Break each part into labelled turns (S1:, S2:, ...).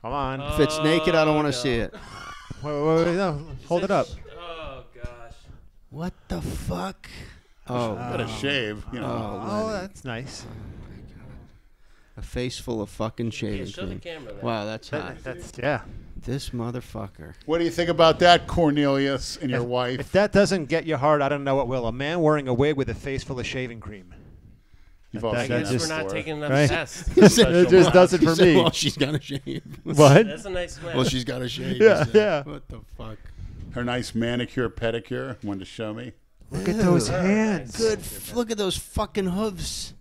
S1: Come on.
S2: If it's naked, I don't want to see it.
S1: Wait, no. Hold it up.
S3: Oh gosh.
S2: What the fuck?
S4: Got a shave. You know.
S1: Oh, that's nice.
S2: A face full of fucking shaving
S3: Show the
S2: cream.
S3: camera there.
S2: Wow, that's hot.
S1: That's yeah.
S2: This motherfucker.
S4: What do you think about that, Cornelius and your wife?
S1: If that doesn't get you hard, I don't know what will. A man wearing a wig with a face full of shaving cream.
S4: You've all
S3: I
S4: seen
S3: guess
S4: that
S3: we're not
S4: before.
S3: taking enough
S1: Right?
S3: tests.
S1: It just does it
S2: He
S1: for
S2: said,
S1: me.
S2: well, she's got a shave.
S1: What?
S3: That's a nice man.
S2: Well, she's got a shave.
S1: Yeah,
S2: he said.
S1: yeah.
S2: What the fuck?
S4: Her nice manicure, pedicure. Wanted to show me.
S1: Look at those
S2: Ew.
S1: hands.
S2: Good. Look at those fucking hooves.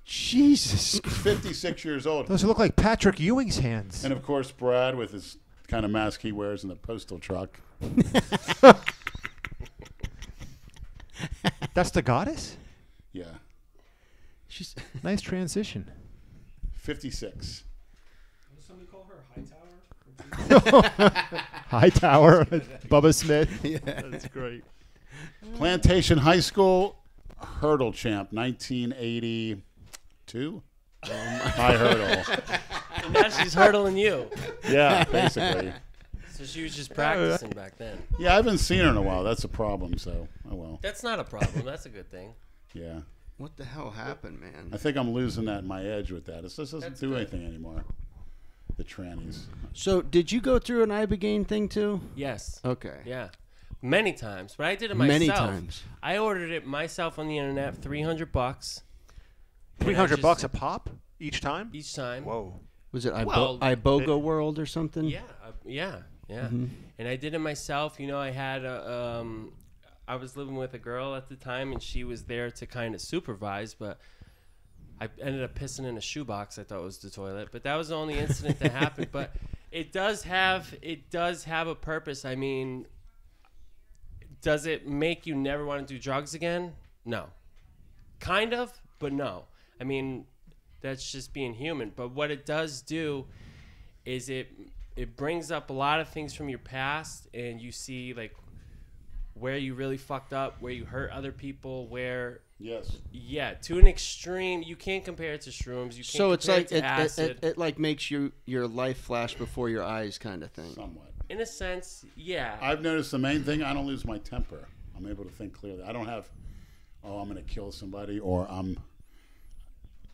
S2: Jesus.
S4: He's 56 years old.
S1: Those look like Patrick Ewing's hands.
S4: And, of course, Brad with his kind of mask he wears in the postal truck.
S1: That's the goddess?
S4: Yeah.
S2: She's
S1: Nice transition.
S4: 56.
S5: Does somebody call her
S1: Hightower, Bubba Smith.
S2: yeah.
S1: That's great.
S4: Plantation High School hurdle champ, 1982. High hurdle.
S3: And now she's hurdling you.
S4: Yeah, basically.
S3: So she was just practicing back then.
S4: Yeah, I haven't seen her in a while. That's a problem, so, oh well.
S3: That's not a problem. That's a good thing.
S4: Yeah.
S2: What the hell happened, man?
S4: I think I'm losing my edge with that. It just doesn't
S3: That's
S4: do
S3: good.
S4: anything anymore. The trannies.
S2: So, did you go through an Ibogaine thing too?
S3: Yes.
S2: Okay.
S3: Yeah. Many times. But I did it myself.
S2: Many times.
S3: I ordered it myself on the internet, $300.
S1: $300 a pop each time?
S3: Each time.
S1: Whoa.
S2: Was it
S3: Well,
S2: Iboga World or something?
S3: Yeah. Yeah. And I did it myself. You know, I had I was living with a girl at the time, and she was there to kind of supervise, but I ended up pissing in a shoebox. I thought it was the toilet, but that was the only incident that happened. But it does have a purpose. I mean, does it make you never want to do drugs again? No. Kind of, but no. I mean, that's just being human. But what it does do is it brings up a lot of things from your past, and you see like where you really fucked up, where you hurt other people, where
S4: Yes.
S3: yeah, to an extreme. You can't compare it to shrooms. You can't
S2: So it's
S3: compare
S2: like
S3: it to acid.
S2: it like makes your life flash before your eyes, kind of thing.
S4: Somewhat.
S3: In a sense, yeah.
S4: I've noticed the main thing, I don't lose my temper. I'm able to think clearly. I don't have, I'm going to kill somebody or I'm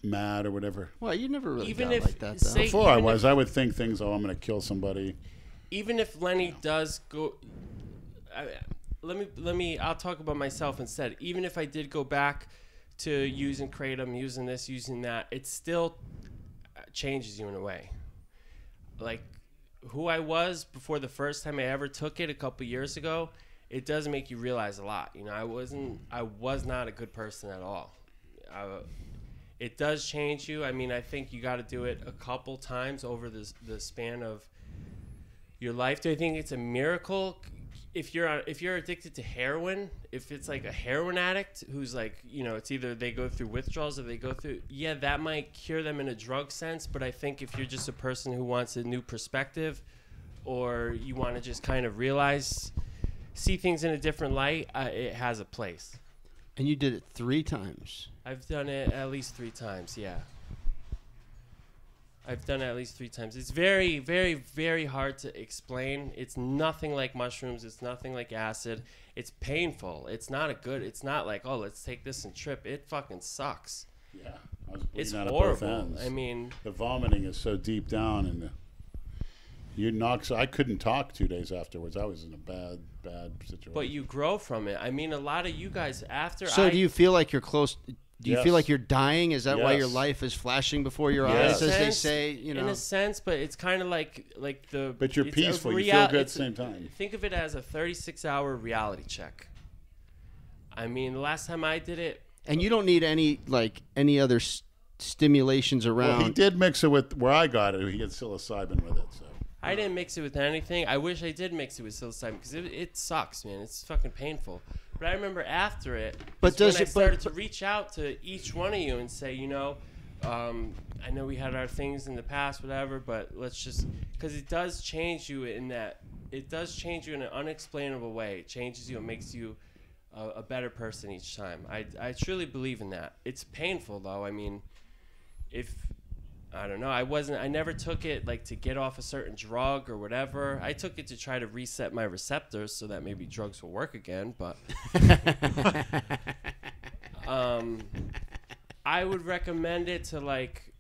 S4: mad or whatever.
S2: Well, you never really
S3: Even
S2: got
S3: if,
S2: like that, though.
S3: say-
S4: Before I
S3: even
S4: was, I would think things, I'm going to kill somebody.
S3: Even if Lenny does go, I'll talk about myself instead. Even if I did go back to using kratom, using this, using that, it still changes you in a way. Like who I was before the first time I ever took it a couple years ago, it does make you realize a lot. You know, I was not a good person at all. It does change you. I mean, I think you got to do it a couple times over the span of your life. Do I think it's a miracle? If you're addicted to heroin, if it's like a heroin addict who's like, you know, it's either they go through withdrawals or they go through, yeah, that might cure them in a drug sense. But I think if you're just a person who wants a new perspective, or you want to just kind of see things in a different light, it has a place.
S2: And you did it 3 times.
S3: I've done it at least 3 times, yeah. I've done it at least 3 times. It's very, very, very hard to explain. It's nothing like mushrooms. It's nothing like acid. It's painful. It's not like, oh, let's take this and trip. It fucking sucks.
S4: Yeah. I was
S3: It's
S4: bleeding out of both
S3: horrible.
S4: ends.
S3: I mean,
S4: The vomiting is so deep down and I couldn't talk 2 days afterwards. I was in a bad situation.
S3: but you grow from it. I mean, a lot of you guys after
S2: So do you feel like you're close? Do you
S4: Yes.
S2: feel like you're dying? Is that why your
S4: Yes.
S2: life is flashing before your
S4: Yes.
S2: eyes, as they
S3: sense-
S2: say? You know.
S3: in a sense, but it's kind of like the.
S4: But you're
S3: it's a
S4: peaceful. You feel good at the
S3: it's
S4: same time.
S3: Think of it as a 36-hour reality check. I mean, the last time I did it,
S2: And you don't need any other stimulations around.
S4: Well, he did mix it with where I got it. He had psilocybin with it. So
S3: I didn't mix it with anything. I wish I did mix it with psilocybin because it sucks, man. It's fucking painful. But I remember after it,
S2: But
S3: when
S2: does
S3: I
S2: it-
S3: started
S2: but-
S3: to reach out to each one of you and say, you know, I know we had our things in the past, whatever, but let's just, because it does change you in that, it does change you in an unexplainable way. It changes you. It makes you a better person each time. I truly believe in that. It's painful though. I mean, I don't know. I never took it like to get off a certain drug or whatever. I took it to try to reset my receptors so that maybe drugs will work again. But I would recommend it to like,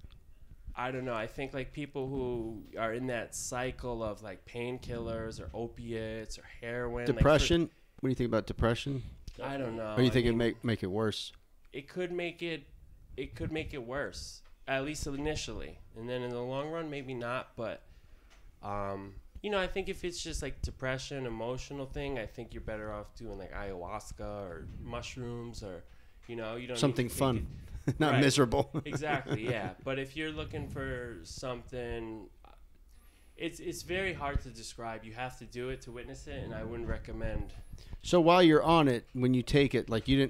S3: I don't know. I think like people who are in that cycle of like painkillers or opiates or heroin.
S2: Depression? What do you think about depression?
S3: I don't know.
S2: Or you think it make it worse?
S3: It could make it worse, at least initially, and then in the long run maybe not. But I think if it's just like depression, emotional thing, I think you're better off doing like ayahuasca or mushrooms, or you don't
S2: something
S3: need to
S2: fun, not
S3: Right.
S2: miserable.
S3: Exactly, yeah. But if you're looking for something, it's very hard to describe. You have to do it to witness it, and I wouldn't recommend.
S2: So while you're on it, when you take it, like you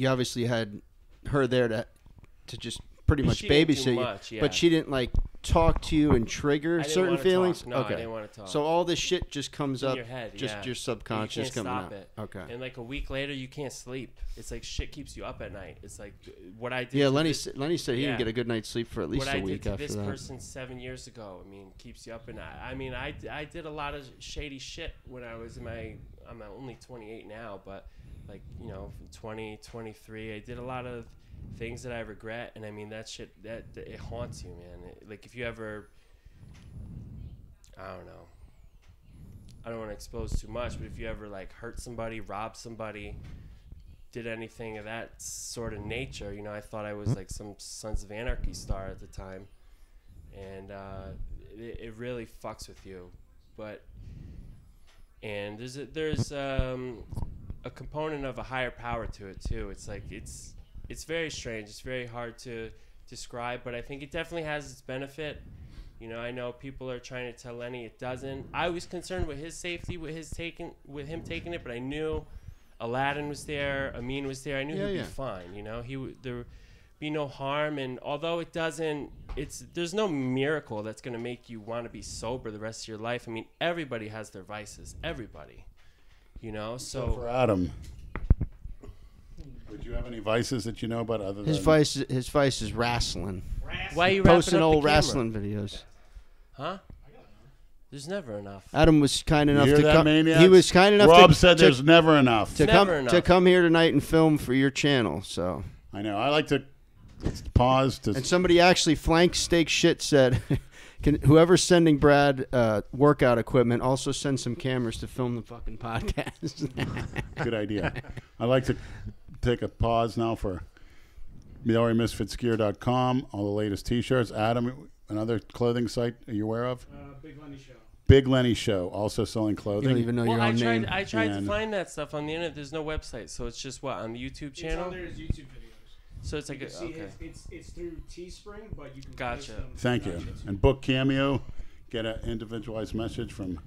S2: obviously had her there to just pretty much
S3: She didn't do
S2: babysit you,
S3: much, yeah.
S2: but she didn't like talk to you and trigger
S3: I didn't
S2: certain
S3: wanna
S2: feelings.
S3: talk. No,
S2: okay,
S3: I didn't want to talk.
S2: so all this shit just comes
S3: in
S2: up,
S3: your head,
S2: just
S3: yeah.
S2: your subconscious
S3: you can't
S2: coming
S3: stop
S2: out.
S3: it.
S2: Okay.
S3: And like a week later, you can't sleep. It's like shit keeps you up at night. It's like what I did.
S2: Yeah,
S3: to
S2: Lenny
S3: this-
S2: said he
S3: yeah.
S2: didn't get a good night's sleep for at least
S3: what
S2: a
S3: I
S2: week
S3: did to
S2: after
S3: this
S2: that.
S3: person 7 years ago. I mean, keeps you up at night. I mean, I did a lot of shady shit when I was I'm only 28 now, but like from 20, 23, I did a lot of things that I regret, and I mean that shit that it haunts you, man. Like if you ever, I don't know, I don't want to expose too much, but if you ever like hurt somebody, robbed somebody, did anything of that sort of nature, I thought I was like some Sons of Anarchy star at the time, and it really fucks with you. And there's a component of a higher power to it too. It's like it's very strange. It's very hard to describe, but I think it definitely has its benefit. I know people are trying to tell Lenny it doesn't. I was concerned with his safety, with him taking it, but I knew Aladdin was there, Amin was there. I knew he'd be fine. There would be no harm, and although it doesn't, there's no miracle that's going to make you want to be sober the rest of your life. I mean, everybody has their vices. Everybody.
S4: So for Adam, would you have any vices that you know about other than
S2: His vice is wrestling.
S3: Why are you wrapping
S2: Posting
S3: up
S2: old
S3: the camera?
S2: wrestling videos.
S3: Huh? There's never enough.
S2: Adam was kind enough
S4: You hear
S2: to
S4: that,
S2: come.
S4: maniacs?
S2: He was kind enough
S4: Rob
S2: to,
S4: said
S2: to,
S4: there's never enough.
S2: to
S3: Never
S2: come
S3: enough.
S2: here tonight and film for your channel. So
S4: I know. I like to pause to.
S2: and somebody actually flank steak shit said, "Can whoever's sending Brad workout equipment also send some cameras to film the fucking podcast?"
S4: Good idea. I like to take a pause now for DelrayMisfitsGear.com. All the latest T-shirts. Adam, another clothing site are you aware of?
S5: Big Lenny Show.
S4: Big Lenny Show, also selling
S2: You
S4: clothing.
S2: don't even know
S3: Well,
S2: your
S3: I
S2: own name.
S3: tried to
S4: And-
S3: find that stuff on the internet. There's no website, so it's just what on the YouTube
S5: It's
S3: channel.
S5: on there as YouTube videos.
S3: So it's
S5: You
S3: like
S5: can see
S3: okay.
S5: it's through Teespring, but you can
S3: Gotcha.
S5: post them.
S4: Thank you. And book Cameo, get an individualized message from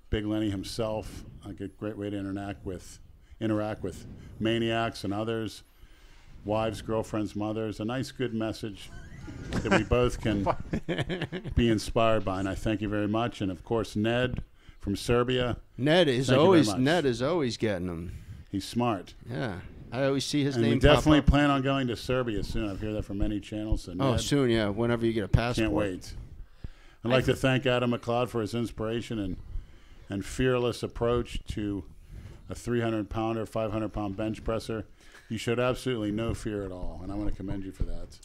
S4: Big Lenny himself. A great way to interact with maniacs and others, wives, girlfriends, mothers. A nice, good message that we both can be inspired by. And I thank you very much. And of course, Ned from Serbia.
S2: Ned is
S4: Thank you very much.
S2: always getting them.
S4: He's smart.
S2: Yeah, I always see his
S4: And
S2: name.
S4: we definitely
S2: pop up.
S4: plan on going to Serbia soon. I've heard that from many channels. So
S2: Oh,
S4: Ned,
S2: soon, yeah. Whenever you get a passport.
S4: can't wait. I'd like to thank Adam McLeod for his inspiration and fearless approach to a 300-pounder, 500-pound bench presser. You showed absolutely no fear at all, and I want to commend you for that.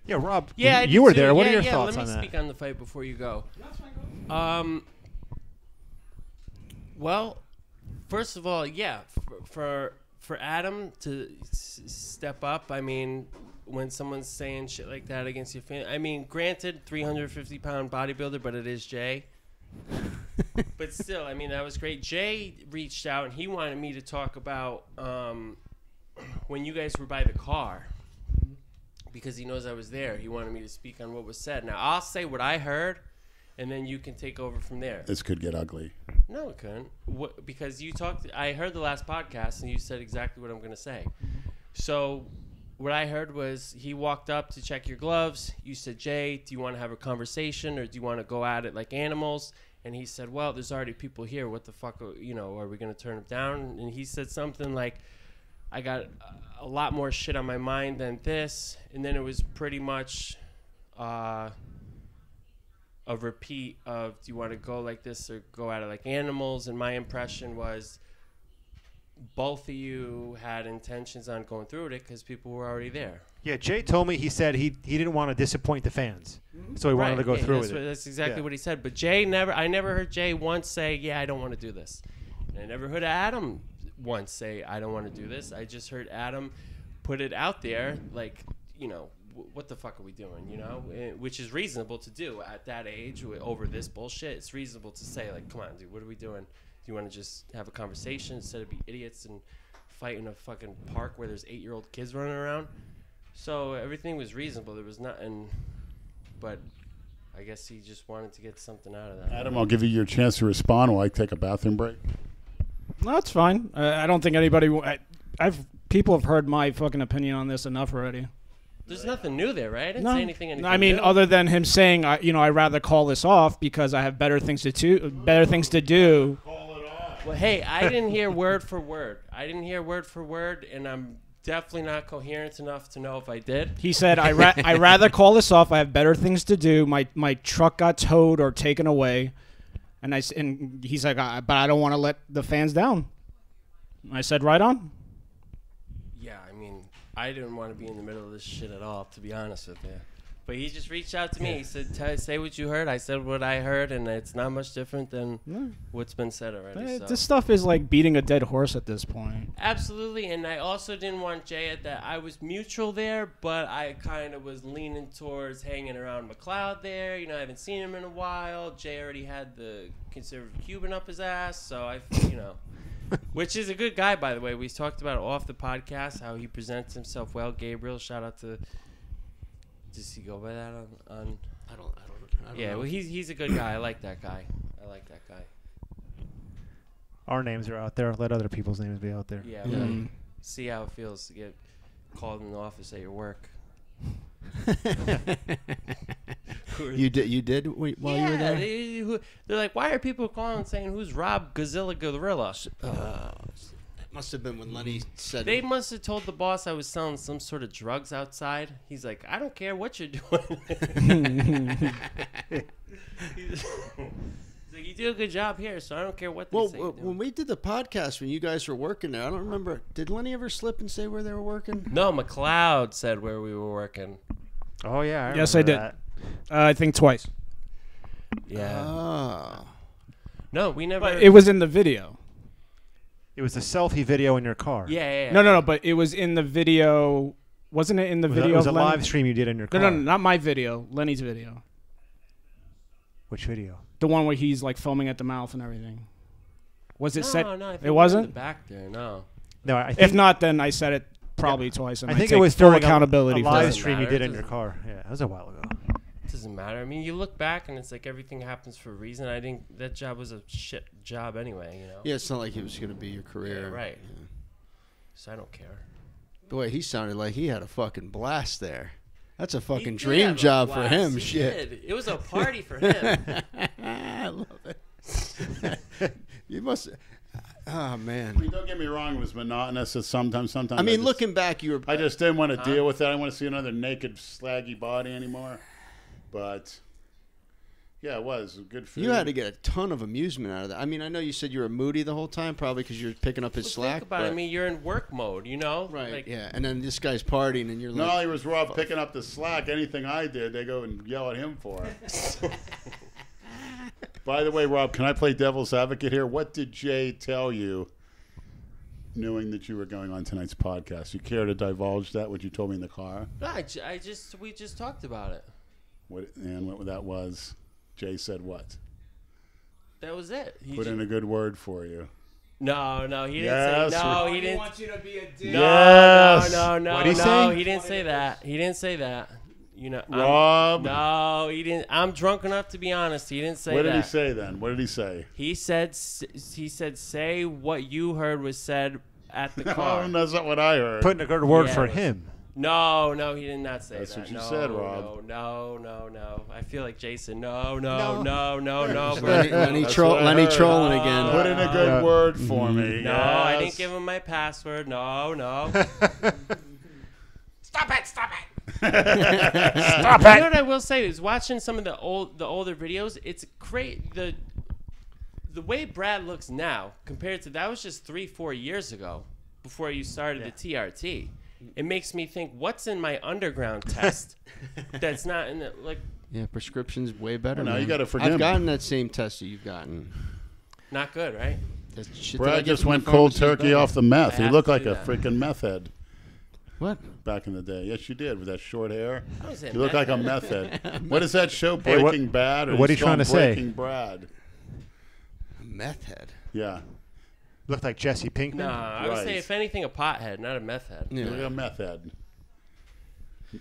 S1: Yeah, Rob.
S3: Yeah, I
S1: you
S3: did
S1: were
S3: too.
S1: there. What
S3: Yeah,
S1: are your
S3: yeah,
S1: thoughts
S3: let
S1: on
S3: me
S1: that?
S3: speak on the fight before you go.
S5: That's fine. Go ahead.
S3: Well, first of all, yeah, for Adam to step up. I mean, when someone's saying shit like that against your family, I mean, granted, 350-pound bodybuilder, but it is Jay. But still, I mean, that was great. Jay reached out and he wanted me to talk about when you guys were by the car, because he knows I was there. He wanted me to speak on what was said. Now, I'll say what I heard, and then you can take over from there.
S4: This could get ugly.
S3: No, it couldn't. Because you talked. I heard the last podcast, and you said exactly what I'm going to say. So, what I heard was he walked up to check your gloves. You said, "Jay, do you want to have a conversation, or do you want to go at it like animals?" And he said, "Well, there's already people here. What the fuck? Are we going to turn them down?" And he said something like, "I got a lot more shit on my mind than this." And then it was pretty much a repeat of do you want to go like this or go at it like animals, and my impression was both of you had intentions on going through with it because people were already there.
S1: Yeah, Jay told me, he said he didn't want to disappoint the fans, so he wanted to go through with it.
S3: That's exactly
S1: Yeah.
S3: what he said. But I never heard Jay once say, yeah, I don't want to do this. And I never heard Adam once say, I don't want to do this. I just heard Adam put it out there like, you know, what the fuck are we doing, you know? Which is reasonable to do at that age over this bullshit. It's reasonable to say, like, come on, dude, what are we doing? Do you want to just have a conversation instead of be idiots and fight in a fucking park where there's 8-year-old kids running around? So everything was reasonable. There was nothing, but I guess he just wanted to get something out of that.
S4: Adam, I'll give you your chance to respond while I take a bathroom break.
S6: No, it's fine. I don't think anybody. People have heard my fucking opinion on this enough already.
S3: There's nothing new there, right? I didn't
S6: No,
S3: say anything
S6: I mean,
S3: new.
S6: other than him saying, I'd rather call this off because I have better things to do.
S3: Well, hey, I didn't hear word for word. And I'm definitely not coherent enough to know if I did.
S6: He said, I rather call this off. I have better things to do. My truck got towed or taken away. And he's like, but I don't want to let the fans down. I said, right on.
S3: Yeah, I mean, I didn't want to be in the middle of this shit at all, to be honest with you. But he just reached out to me. He said, say what you heard. I said what I heard, and it's not much different than what's been said already. So.
S6: This stuff is like beating a dead horse at this point.
S3: Absolutely, and I also didn't want Jay at that. I was neutral there, but I kind of was leaning towards hanging around McLeod there. You know, I haven't seen him in a while. Jay already had the conservative Cuban up his ass, so I, which is a good guy, by the way. We talked about it off the podcast, how he presents himself well. Gabriel, shout out to... Does he go by that on
S2: I don't
S3: yeah,
S2: know.
S3: well, he's a good guy. I like that guy.
S1: Our names are out there. Let other people's names be out there.
S3: Yeah, right. See how it feels to get called in the office at your work.
S2: You did while you were there?
S3: They're like, why are people calling saying, who's Rob Godzilla Gorilla?
S2: Must have been when Lenny said
S3: They must have told the boss I was selling some sort of drugs outside. He's like, I don't care what you're doing. He's like, you do a good job here, so I don't care what they say.
S2: Well, when we did the podcast, when you guys were working there, I don't remember. Did Lenny ever slip and say where they were working?
S3: No, McLeod said where we were working.
S1: Oh, yeah.
S6: Yes, I did.
S1: That.
S6: I think twice.
S3: Yeah.
S2: Oh.
S3: No, we never.
S6: But it was in the video.
S1: It was a selfie video in your car.
S3: Yeah.
S6: No, but it was in the video. Wasn't it in the video?
S1: It was a
S6: of Lenny?
S1: live stream you did in your car.
S6: No, not my video. Lenny's video.
S1: Which video?
S6: The one where he's like foaming at the mouth and everything. Was it set?
S3: No, I think
S6: it wasn't.
S3: In the back there, no.
S1: No, I think,
S6: If not, then I said it probably twice. And
S1: I think
S6: take
S1: it was
S6: full
S1: during
S6: accountability
S1: a
S6: for
S1: live
S6: it.
S1: stream you
S3: matter.
S1: did
S3: It
S1: in your
S3: doesn't-
S1: car. Yeah, that was a while ago.
S3: It doesn't matter. I mean, you look back and it's like everything happens for a reason. I think that job was a shit job anyway, you know?
S2: Yeah, it's not like it was going to be your career.
S3: Yeah, right.
S2: Yeah.
S3: So I don't care.
S2: The way he sounded like he had a fucking blast there. That's a
S3: He
S2: fucking
S3: did
S2: dream
S3: have a
S2: job for
S3: blast.
S2: him.
S3: He
S2: Shit.
S3: did. It was a party for him.
S2: I love it. You must. Oh
S4: I
S2: man.
S4: mean, don't get me wrong, it was monotonous. It's sometimes.
S2: I mean, looking back, you were.
S4: I just didn't want to deal with that. I didn't want to see another naked, slaggy body anymore. But yeah, it was good food.
S2: You had to get a ton of amusement out of that. I mean, I know you said you were moody the whole time, probably because you're picking up his
S3: Well,
S2: slack.
S3: think about it. I mean, you're in work mode, you know?
S2: right?
S3: Like,
S2: Yeah, and then this guy's partying, and you're
S4: Not
S2: like,
S4: only was Rob picking up the slack, anything I did, they go and yell at him for it. By the way, Rob, can I play devil's advocate here? What did Jay tell you, knowing that you were going on tonight's podcast? You care to divulge that? What you told me in the car?
S3: we just talked about it.
S4: What that was? Jay said what?
S3: That was it. He
S4: Put in a good word for you.
S3: No, he didn't
S4: Yes,
S3: say. No,
S4: Rob.
S3: he didn't.
S5: want you to be a dick.
S4: Yes.
S3: No.
S1: What'd he say?
S3: He didn't say that. He didn't say that. You know,
S4: Rob.
S3: no, he didn't. I'm drunk enough to be honest. He didn't say
S4: What
S3: that.
S4: did he say then? What did he say?
S3: He said, say what you heard was said at the car.
S4: Oh, that's not what I heard.
S1: Putting a good word
S3: Yeah,
S1: for
S3: it was-
S1: him.
S3: No, he did not say
S4: That's
S3: that.
S4: what you
S3: No,
S4: said, Rob.
S3: No. I feel like Jason. No.
S2: Lenny
S4: That's what I
S2: Lenny
S4: heard.
S2: trolling again.
S4: Put in a good word for me.
S3: No, I
S4: Yes.
S3: didn't give him my password. No.
S5: Stop it!
S1: Stop
S3: You know
S1: it.
S3: what I will say is watching some of the older videos. It's great. The way Brad looks now compared to that was just 3-4 years ago before you started the TRT. It makes me think, what's in my underground test that's not in the like.
S2: Yeah, prescription's way better.
S4: No, you
S2: man.
S4: gotta forgive
S2: I've
S4: me.
S2: gotten that same test that you've gotten.
S3: Not good, right?
S2: That shit that I
S4: Brad
S2: get
S4: just
S2: from the
S4: went cold
S2: pharmacy is
S4: turkey
S2: better.
S4: off the meth.
S3: I
S4: He
S3: have
S4: looked
S3: to
S4: like
S3: do
S4: a
S3: that.
S4: freaking meth head
S2: What?
S4: back in the day. Yes, you did with that short hair.
S3: How is it
S4: You look like a
S3: meth?
S4: meth head. What is that show,
S1: Hey, what-
S4: Breaking Bad? Or
S1: what are
S4: he's
S1: you trying to
S4: called
S1: say?
S4: Breaking Brad.
S2: Meth head.
S4: Yeah.
S1: Looked like Jesse Pinkman.
S3: Nah, I would say
S4: Right.
S3: if anything, a pothead, not a meth head.
S2: Yeah.
S4: You look like a meth head.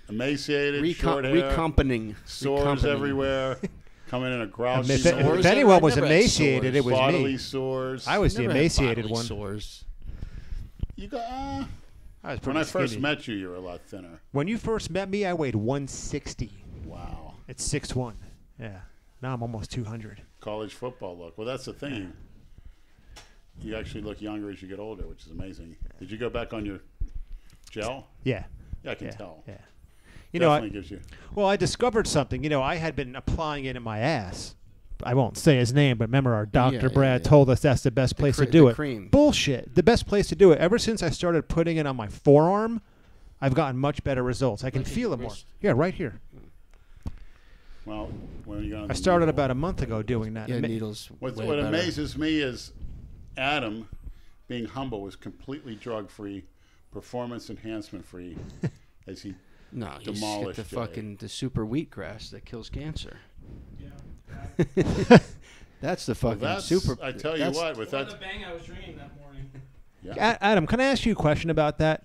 S4: Emaciated, short hair,
S2: Recomponing.
S4: sores everywhere, coming in a grouchy
S1: If,
S2: Sores?
S1: if anyone
S2: I
S1: was
S2: never had
S1: emaciated, it was
S4: bodily
S1: me.
S4: sores.
S1: I was the
S2: Never had
S1: emaciated
S2: bodily
S1: one.
S2: Sores.
S4: You got.
S1: I was
S4: When
S1: pretty
S4: I first
S1: skinny.
S4: met you, you were a lot thinner.
S1: When you first met me, I weighed 160.
S4: Wow.
S1: It's 6'1". Yeah. Now I'm almost 200.
S4: College football look. Well, that's the thing. You actually look younger as you get older, which is amazing. Did you go back on your gel?
S1: Yeah.
S4: Yeah, I can
S1: Yeah.
S4: tell.
S1: Yeah. You know,
S4: Definitely gives you.
S1: well, I discovered something. You know, I had been applying it in my ass. I won't say his name, but remember our doctor
S2: Yeah,
S1: Brad
S2: yeah.
S1: told us that's the best place to do
S2: the
S1: it.
S2: cream.
S1: Bullshit. The best place to do it. Ever since I started putting it on my forearm, I've gotten much better results. I can feel it more. Yeah, right here.
S4: Well, when you got on
S1: I
S4: the
S1: started
S4: needle.
S1: about a month ago doing that.
S2: Yeah,
S1: Ama-
S2: needles.
S4: What
S2: way
S4: what
S2: better.
S4: amazes me is Adam, being humble, was completely drug-free, performance enhancement free, as he
S2: No, you just get
S4: demolished
S2: the
S4: Jay.
S2: fucking the super wheatgrass that kills cancer.
S5: Yeah.
S2: That's the
S4: Well,
S2: fucking
S4: that's,
S2: super.
S4: I tell you
S2: that's-
S4: what, with
S5: What the
S4: that,
S5: bang I was drinking that morning.
S4: yeah.
S1: Adam, can I ask you a question about that?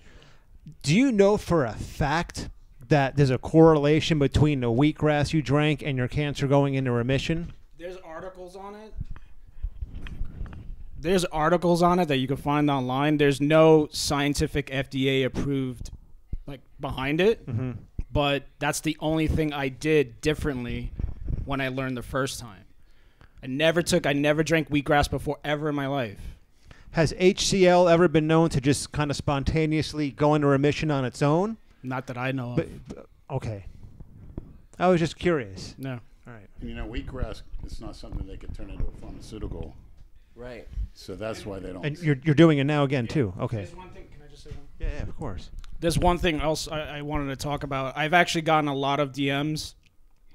S1: Do you know for a fact that there's a correlation between the wheatgrass you drank and your cancer going into remission?
S6: There's articles on it. There's articles on it that you can find online. There's no scientific FDA approved like behind it.
S1: Mm-hmm.
S6: But that's the only thing I did differently when I learned the first time. I never drank wheatgrass before ever in my life.
S1: Has HCl ever been known to just kind of spontaneously go into remission on its own?
S6: Not that I know of.
S1: But okay. I was just curious.
S6: No.
S1: All right.
S4: And, you know, wheatgrass, it's not something they could turn into a pharmaceutical,
S3: Right.
S4: so that's why they don't.
S1: And you're doing it now again too. Okay.
S6: There's one thing. Can I just say one?
S1: Yeah, of course.
S6: There's one thing else I wanted to talk about. I've actually gotten a lot of DMs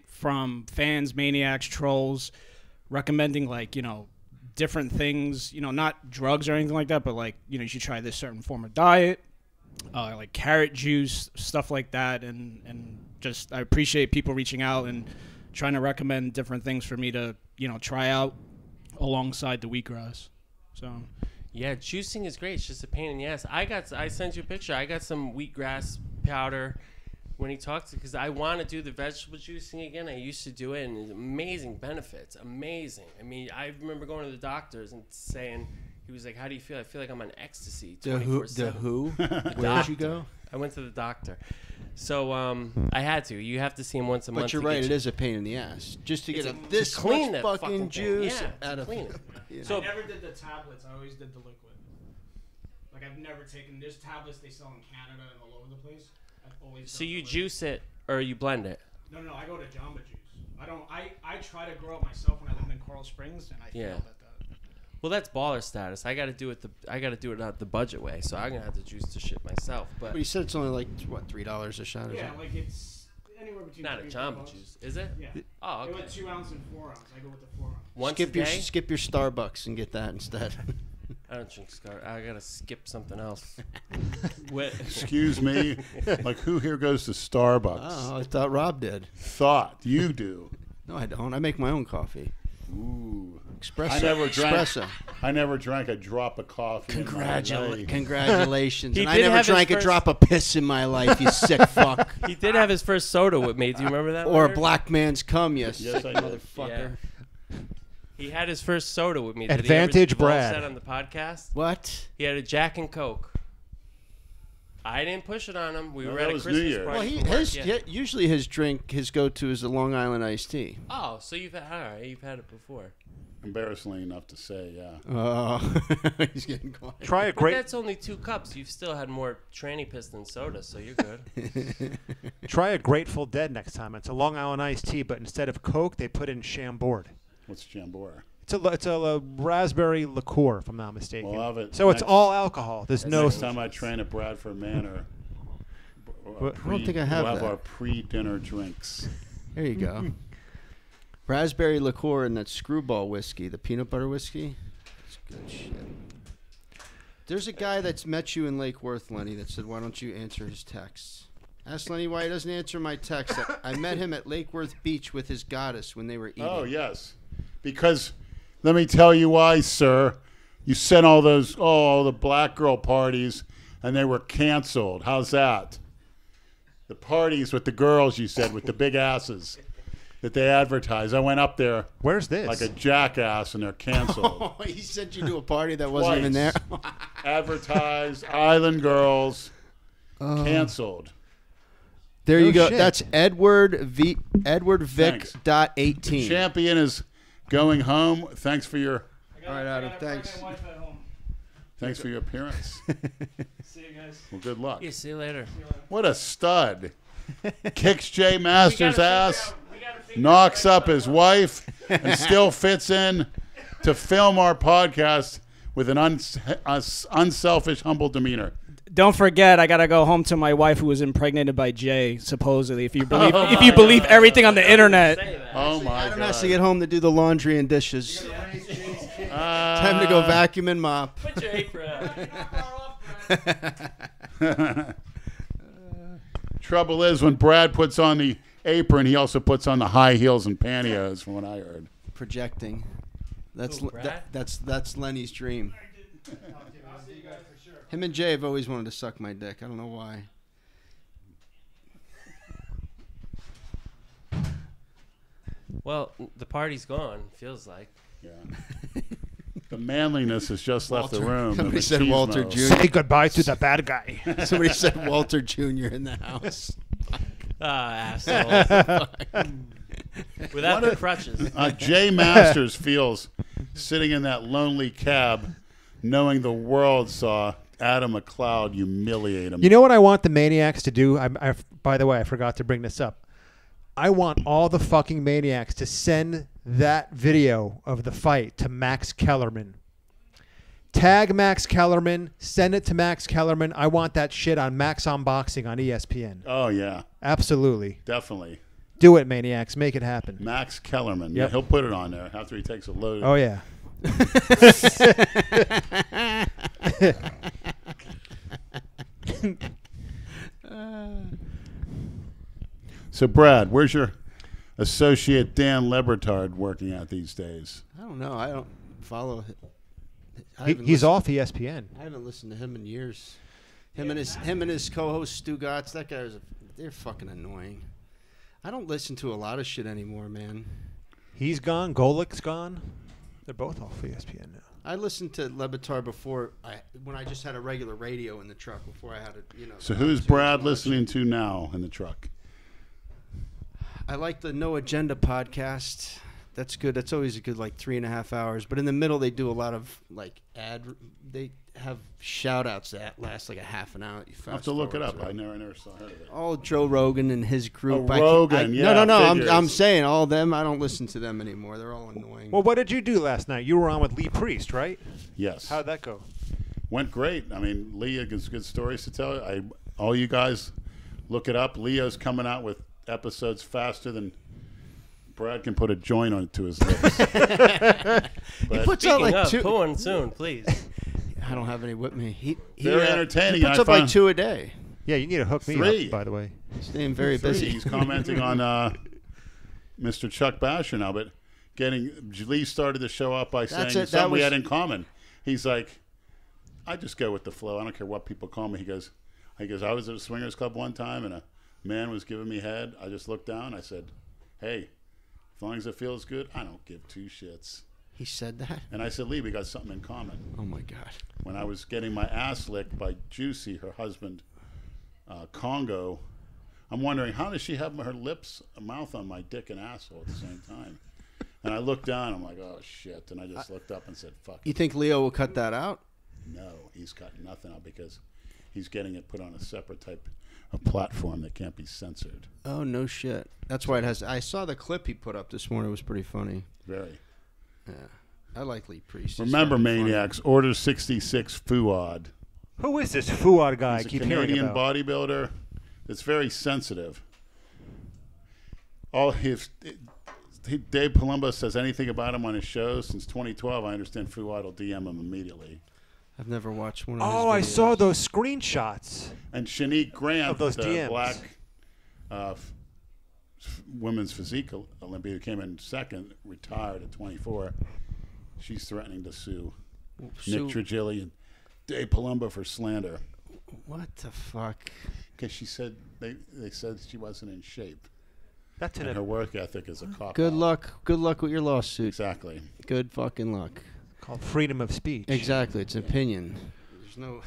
S6: from fans, maniacs, trolls, recommending like, you know, different things, you know, not drugs or anything like that, but like, you know, you should try this certain form of diet, like carrot juice, stuff like that. And just, I appreciate people reaching out and trying to recommend different things for me to, you know, try out alongside the wheatgrass. So
S3: Yeah, juicing is great. It's just a pain in the ass. I sent you a picture. I got some wheatgrass powder when he talked because I want to do the vegetable juicing again. I used to do it, and it's amazing benefits. Amazing. I mean, I remember going to the doctors and saying, he was like, "How do you feel?" I feel like I'm on ecstasy.
S2: The who?
S3: 24/7.
S2: The who? Where'd
S3: doctor.
S2: you go?
S3: I went to the doctor. So I had to. You have to see him once a month.
S2: But you're
S3: to
S2: right.
S3: get
S2: It is a pain in the ass just to get
S3: It's
S2: this
S3: to clean
S2: much
S3: that
S2: fucking
S3: fucking thing.
S2: juice
S3: Yeah,
S2: out
S3: to
S2: of
S3: clean it.
S2: Yeah.
S3: So-
S5: I never did the tablets. I always did the liquid. Like I've never taken. There's tablets they sell in Canada and all over the place. I've always.
S3: So
S5: done
S3: you
S5: the liquid.
S3: juice it or you blend it.
S5: No. I go to Jamba Juice. I don't. I try to grow it myself when I lived in Coral Springs, and I
S3: Yeah.
S5: failed at that.
S3: Well, that's baller status. I got to do it. I got to do it not the budget way. So I'm gonna have to juice the shit myself. But
S2: But you said it's only like what, $3 a shot or
S5: Yeah,
S2: something?
S5: like it's anywhere between.
S3: not a
S5: 3 and
S3: Jamba
S5: 4 bucks.
S3: juice, is it?
S5: Yeah.
S3: Oh,
S5: It
S3: okay.
S5: went 2 ounce and 4 ounce. I go with the 4 ounce.
S3: Once
S2: skip
S3: a
S2: your
S3: day.
S2: skip your Starbucks and get that instead.
S3: I don't drink Scar. I gotta skip something else. What?
S4: Excuse me, like who here goes to Starbucks?
S2: Oh, I thought Rob did.
S4: Thought you do.
S2: No, I don't. I make my own coffee.
S4: Ooh.
S2: Espresso.
S4: I never drank.
S2: Espresso.
S4: I never drank a drop of coffee. in my life.
S2: Congratulations.
S3: He
S2: And I
S3: did
S2: never
S3: have his
S2: drank a
S3: first-
S2: drop of piss in my life, you sick fuck.
S3: He did have his first soda with me. Do you remember that?
S2: Or a
S3: Leonard?
S2: black man's cum, you
S4: Yes,
S2: sick
S4: I did.
S2: motherfucker.
S3: He had his first soda with me.
S1: Advantage
S3: Did he ever
S1: Brad.
S3: said on the podcast?
S2: What?
S3: He had a Jack and Coke. I didn't push it on him. We
S4: No,
S3: were
S4: that
S3: at a
S4: was New
S3: Christmas
S4: Year's.
S3: party.
S2: Well,
S3: for work,
S2: his
S3: yeah.
S2: usually his drink, his go-to is the Long Island iced tea.
S3: Oh, so you've had, all right, you've had it before.
S4: embarrassingly enough to say, yeah.
S2: Oh, he's getting quiet.
S1: Try a
S3: But
S1: great
S3: that's only 2 cups. You've still had more tranny piss than soda, so you're good.
S1: try a Grateful Dead next time. It's a Long Island iced tea, but instead of Coke, they put in Chambord.
S4: What's Jambora?
S1: It's a raspberry liqueur, if I'm not mistaken.
S4: We'll have it
S1: So it's
S4: next-
S1: all alcohol. There's no.
S4: Next time I train at Bradford Manor,
S1: What-
S2: I don't think I have
S4: we'll have
S2: that.
S4: our pre-dinner drinks.
S2: There you go. Raspberry liqueur and that screwball whiskey, the peanut butter whiskey. It's good shit. There's a guy that's met you in Lake Worth, Lenny, that said, why don't you answer his texts? Ask Lenny why he doesn't answer my text. I met him at Lake Worth Beach with his goddess when they were eating.
S4: Oh, yes. Because let me tell you why, sir. You sent all the black girl parties, and they were canceled. How's that? The parties with the girls, you said, with the big asses that they advertise. I went up there
S1: Where's this?
S4: like a jackass, and they're canceled.
S2: Oh, he sent you to a party that wasn't even there.
S4: Advertised, Island Girls, canceled.
S2: There you
S1: Oh,
S2: go.
S1: shit.
S2: That's Edward Vic
S4: Thanks.
S2: dot
S4: The
S2: 18.
S4: champion is going home. Thanks for your
S2: All right, Adam, thanks.
S4: appearance.
S6: See you guys.
S4: Well, good luck.
S3: Yeah, see you later.
S4: What a stud. Kicks Jay Masters' ass, knocks up his wife, and still fits in to film our podcast with an unselfish, humble demeanor.
S6: Don't forget, I gotta go home to my wife who was impregnated by Jay, supposedly. If you believe,
S4: Oh
S6: if you believe everything on the internet.
S3: Say that.
S4: Oh, my
S2: Adam
S4: God.
S2: has to get home to do the laundry and dishes. Time to go vacuum and mop.
S3: Put your apron on.
S4: Trouble is, when Brad puts on the apron, he also puts on the high heels and pantyhose, from what I heard.
S2: Projecting. That's
S3: Who, Brad?
S2: that's Lenny's dream. Him and Jay have always wanted to suck my dick. I don't know why.
S3: Well, the party's gone, feels like.
S4: Yeah. The manliness has just left the room.
S2: Somebody
S4: The
S2: said Walter
S4: machismo.
S2: Jr.
S1: Say goodbye to the bad guy.
S2: Somebody said Walter Jr. in the house.
S3: Ah, asshole. Without the crutches.
S4: Jay Masters feels sitting in that lonely cab, knowing the world saw Adam McLeod humiliate him.
S1: You know what I want the Maniacs to do? By the way, I forgot to bring this up. I want all the fucking Maniacs to send that video of the fight to Max Kellerman. Tag Max Kellerman. Send it to Max Kellerman. I want that shit on Max Unboxing on ESPN.
S4: Oh, yeah,
S1: Absolutely.
S4: definitely.
S1: Do it, Maniacs. Make it happen.
S4: Max Kellerman.
S1: Yep.
S4: Yeah, he'll put it on there after he takes a load.
S1: Oh, yeah.
S4: So, Brad, where's your associate Dan Lebertard working at these days?
S2: I don't know. I don't follow.
S1: He's off ESPN.
S2: I haven't listened to him in years. Him and his co-host Stu Gatz. That guy they're fucking annoying. I don't listen to a lot of shit anymore, man.
S1: He's gone. Golick's gone. They're both off ESPN now.
S2: I listened to Lebitar before when I just had a regular radio in the truck before I had a
S4: So, who's Brad listening to now in the truck?
S2: I like the No Agenda podcast. That's good. That's always a good 3.5 hours. But in the middle, they do a lot of They have shout outs that last like a half an hour. You
S4: I have to look it up. I never saw heard of it.
S2: All Joe Rogan and his group.
S4: Oh, Rogan, yeah,
S2: No.
S4: figures.
S2: I'm saying all of them. I don't listen to them anymore. They're all annoying.
S1: Well, what did you do last night? You were on with Lee Priest, right?
S4: Yes.
S1: How'd that go?
S4: Went great. I mean, Leah has good stories to tell. All you guys look it up. Leo's coming out with episodes faster than Brad can put a joint onto his lips.
S2: he puts out
S3: Speaking
S2: like
S3: of,
S2: two.
S3: put one soon, please.
S2: I don't have any with me. He
S4: Very entertaining,
S2: He puts
S4: I
S2: up like
S4: find.
S2: 2 a day.
S1: Yeah, you need to hook me
S4: 3.
S1: up, by the way.
S2: Staying very busy.
S4: He's commenting on Mr. Chuck Basher now, but Lee started the show off by saying
S2: That's it.
S4: something
S2: That
S4: we
S2: was-
S4: had in common. He's like, I just go with the flow. I don't care what people call me. He goes, I was at a swingers club one time and a man was giving me head. I just looked down. I said, hey, as long as it feels good, I don't give 2 shits.
S2: He said that.
S4: And I said, Lee, we got something in common.
S2: Oh my God.
S4: When I was getting my ass licked by Juicy, her husband, Congo, I'm wondering, how does she have her mouth on my dick and asshole at the same time? And I looked down. I'm like, oh, shit. And I just looked up and said, fuck
S2: You
S4: it.
S2: think Leo will cut that out?
S4: No, he's cutting nothing out because he's getting it put on a separate type of platform that can't be censored.
S2: Oh, no shit. That's why it has. I saw the clip he put up this morning. It was pretty funny.
S4: Very.
S2: Yeah. I like Lee Priest. He's
S4: Remember,
S2: fucking funny.
S4: Maniacs, Order 66 Fuad.
S1: Who is this Fuad guy I
S4: He's a
S1: keep hearing
S4: Canadian
S1: about?
S4: bodybuilder that's very sensitive. All Dave Palumbo says anything about him on his show since 2012. I understand Fuad will DM him immediately.
S2: I've never watched one of his
S1: Oh, I
S2: videos.
S1: saw those screenshots.
S4: And Shanique Grant,
S1: Of those
S4: the
S1: DMs.
S4: black women's physique Olympian who came in second, retired at 24. She's threatening to sue
S2: Sue-
S4: Nick Trigili and Dave Palumbo for slander
S2: What the fuck?
S4: because she said they said she wasn't in shape.
S1: That's
S4: And
S1: an
S4: her work ethic is a cop.
S2: Good
S4: out.
S2: luck. Good luck with your lawsuit.
S4: Exactly.
S2: Good fucking luck.
S1: called freedom of speech.
S2: Exactly. It's opinion. There's no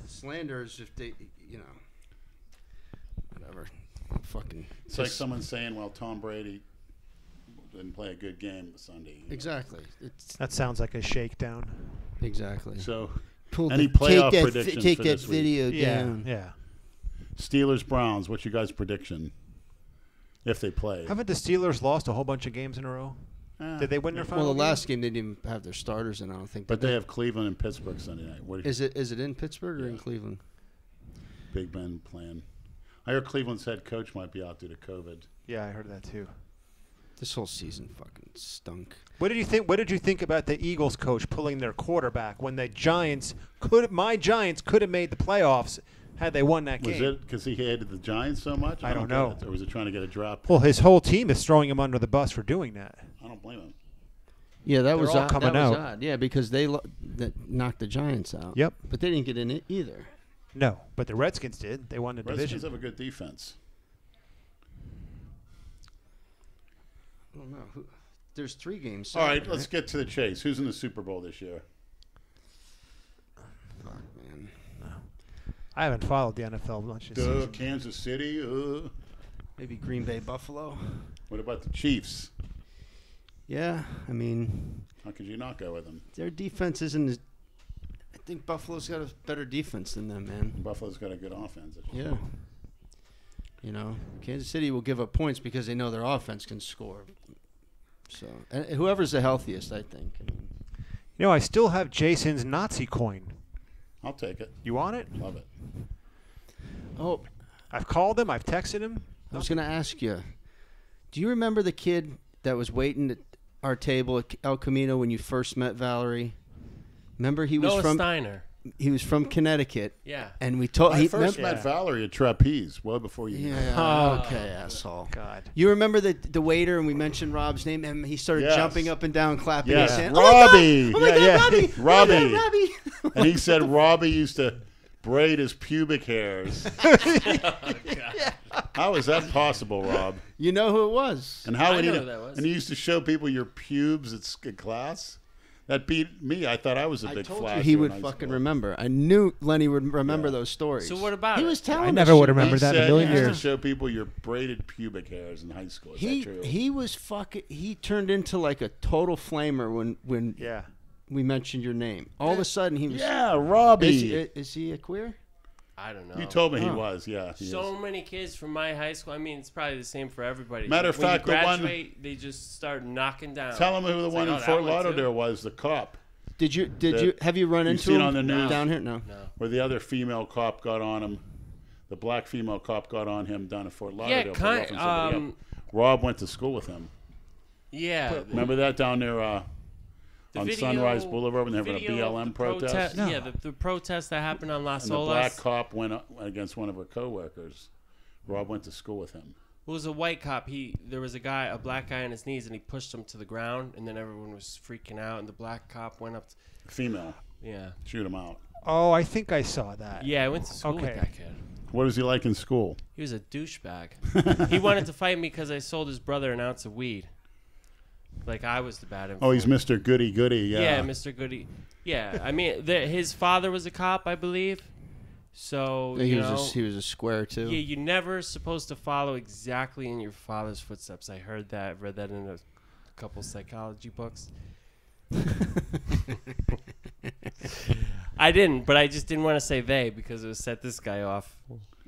S2: slanders if they, whatever. Fucking.
S4: It's like someone saying, well, Tom Brady didn't play a good game Sunday.
S2: Exactly. It's
S1: That sounds like a shakedown.
S2: exactly.
S4: So,
S2: Pull
S4: any playoff
S2: take
S4: predictions
S2: take
S4: for
S2: that
S4: this week?
S2: video
S1: Yeah,
S2: down.
S1: yeah.
S4: Steelers-Browns, what's your guys' prediction if they play?
S1: Haven't the Steelers lost a whole bunch of games in a row? Did they win their final
S2: Well, the
S1: game?
S2: last game they didn't even have their starters in. I don't think.
S4: But
S2: did
S4: they have Cleveland and Pittsburgh Sunday night. What
S2: Is it in Pittsburgh or in
S4: Yeah.
S2: Cleveland?
S4: Big Ben playing? I heard Cleveland's head coach might be out due to COVID.
S1: Yeah, I heard that too.
S2: This whole season fucking stunk.
S1: What did you think? What did you think about the Eagles coach pulling their quarterback when the Giants my Giants could have made the playoffs had they won that
S4: Was
S1: game?
S4: it because he hated the Giants so much?
S1: I don't
S4: get
S1: know.
S4: it. Or was it trying to get a drop?
S1: Well, his whole team is throwing him under the bus for doing that.
S4: I don't blame him.
S2: Yeah, that was
S1: all
S2: odd.
S1: coming
S2: that was
S1: out.
S2: odd. Yeah, because that knocked the Giants out.
S1: Yep.
S2: But they didn't get in it either.
S1: No, but the Redskins did. They won the
S4: Redskins
S1: division.
S4: have a good defense.
S2: I don't know. There's 3 games.
S4: All right, let's get to the chase. Who's in the Super Bowl this year?
S2: Fuck, man.
S1: I haven't followed the NFL much this season.
S4: Kansas City.
S2: Maybe Green Bay, Buffalo.
S4: What about the Chiefs?
S2: Yeah, I mean,
S4: How could you not go with them?
S2: their defense isn't. I think Buffalo's got a better defense than them, man.
S4: Buffalo's got a good offense.
S2: Yeah. Kansas City will give up points because they know their offense can score. So, and whoever's the healthiest, I think.
S1: You know, I still have Jason's Nazi coin.
S4: I'll take it.
S1: You want it?
S4: Love it.
S2: Oh,
S1: I've called him. I've texted him.
S2: I was going to ask you. Do you remember the kid that was waiting at our table at El Camino when you first met Valerie? Remember he was
S3: Noah Steiner.
S2: Connecticut,
S3: Yeah.
S2: and we told
S4: I first
S1: remember-
S4: met Valerie at Trapeze well before you.
S2: Yeah.
S1: Oh.
S2: Okay, asshole.
S1: God.
S2: You remember the waiter, and we mentioned Rob's name, and he started
S4: Yes.
S2: jumping up and down, clapping
S4: Yes,
S2: his hands.
S4: Robbie.
S2: Oh my God,
S1: Yeah,
S2: Robbie!
S4: Robbie.
S2: Oh my God, Robbie!
S4: And he said Robbie used to braid his pubic hairs. How is that possible, Rob?
S2: You know who it was?
S4: And how
S3: I
S4: would
S3: know
S4: he
S3: who that was.
S4: And he used to show people your pubes at class? That beat me. I thought I was a
S2: I
S4: big
S2: told
S4: flasher
S2: you he
S4: in
S2: would
S4: high
S2: fucking
S4: school.
S2: remember. I knew Lenny would remember
S4: Yeah.
S2: those stories.
S3: So what about
S2: he
S3: it?
S2: was telling
S1: I
S2: us
S1: never would
S2: shit.
S1: remember
S4: He
S1: that in a
S4: said
S1: million
S4: he used
S1: years.
S4: to show people your braided pubic hairs in high school. Is that true?
S2: He was fucking. He turned into like a total flamer when
S1: Yeah.
S2: we mentioned your name. All of a sudden he was.
S4: Yeah, Robbie.
S2: Is he a queer?
S3: I don't know.
S4: You told me he
S2: Oh.
S4: was. Yeah. He
S3: So
S4: is.
S3: many kids from my high school. I mean, it's probably the same for everybody.
S4: Matter of
S3: when
S4: fact, the
S3: you
S4: one-
S3: graduate, they just start knocking down.
S4: Tell him who the
S3: It's
S4: one
S3: like,
S4: in
S3: oh,
S4: Fort
S3: that one too?
S4: Lauderdale was. The cop.
S2: Did you have you run
S4: You
S2: into
S4: seen
S2: him
S4: on the news?
S2: down here? No.
S3: No.
S4: Where the other female cop got on him. The black female cop got on him down at Fort Lauderdale. for
S3: kind-
S4: roughing somebody up. Rob went to school with him.
S3: Yeah.
S4: Remember that down there
S3: The
S4: on
S3: video-
S4: Sunrise Boulevard when they were having a
S3: video of
S4: BLM
S3: the
S4: protest?
S1: No.
S3: Yeah, the protest that happened on Las
S4: And the black
S3: Olas.
S4: cop went up against one of her coworkers. Rob went to school with him.
S3: It was a white cop. There was a black guy on his knees, and he pushed him to the ground, and then everyone was freaking out, and the black cop went up.
S4: Female.
S3: Yeah.
S4: Shoot him out.
S1: Oh, I think I saw that.
S3: Yeah, I went to school
S1: Okay.
S3: with that kid.
S4: What was he like in school?
S3: He was a douchebag. He wanted to fight me because I sold his brother an ounce of weed. Like I was the bad influence.
S4: Oh, he's Mr. Goody Goody.
S3: Yeah,
S4: Yeah.
S3: Mr. Goody. Yeah, I mean, his father was a cop, I believe, So
S2: He
S3: you
S2: was
S3: know,
S2: he was a square too.
S3: yeah, you're never supposed to follow exactly in your father's footsteps. I heard that, read that in a couple psychology books. I didn't, but I just didn't want to say they because it would set this guy off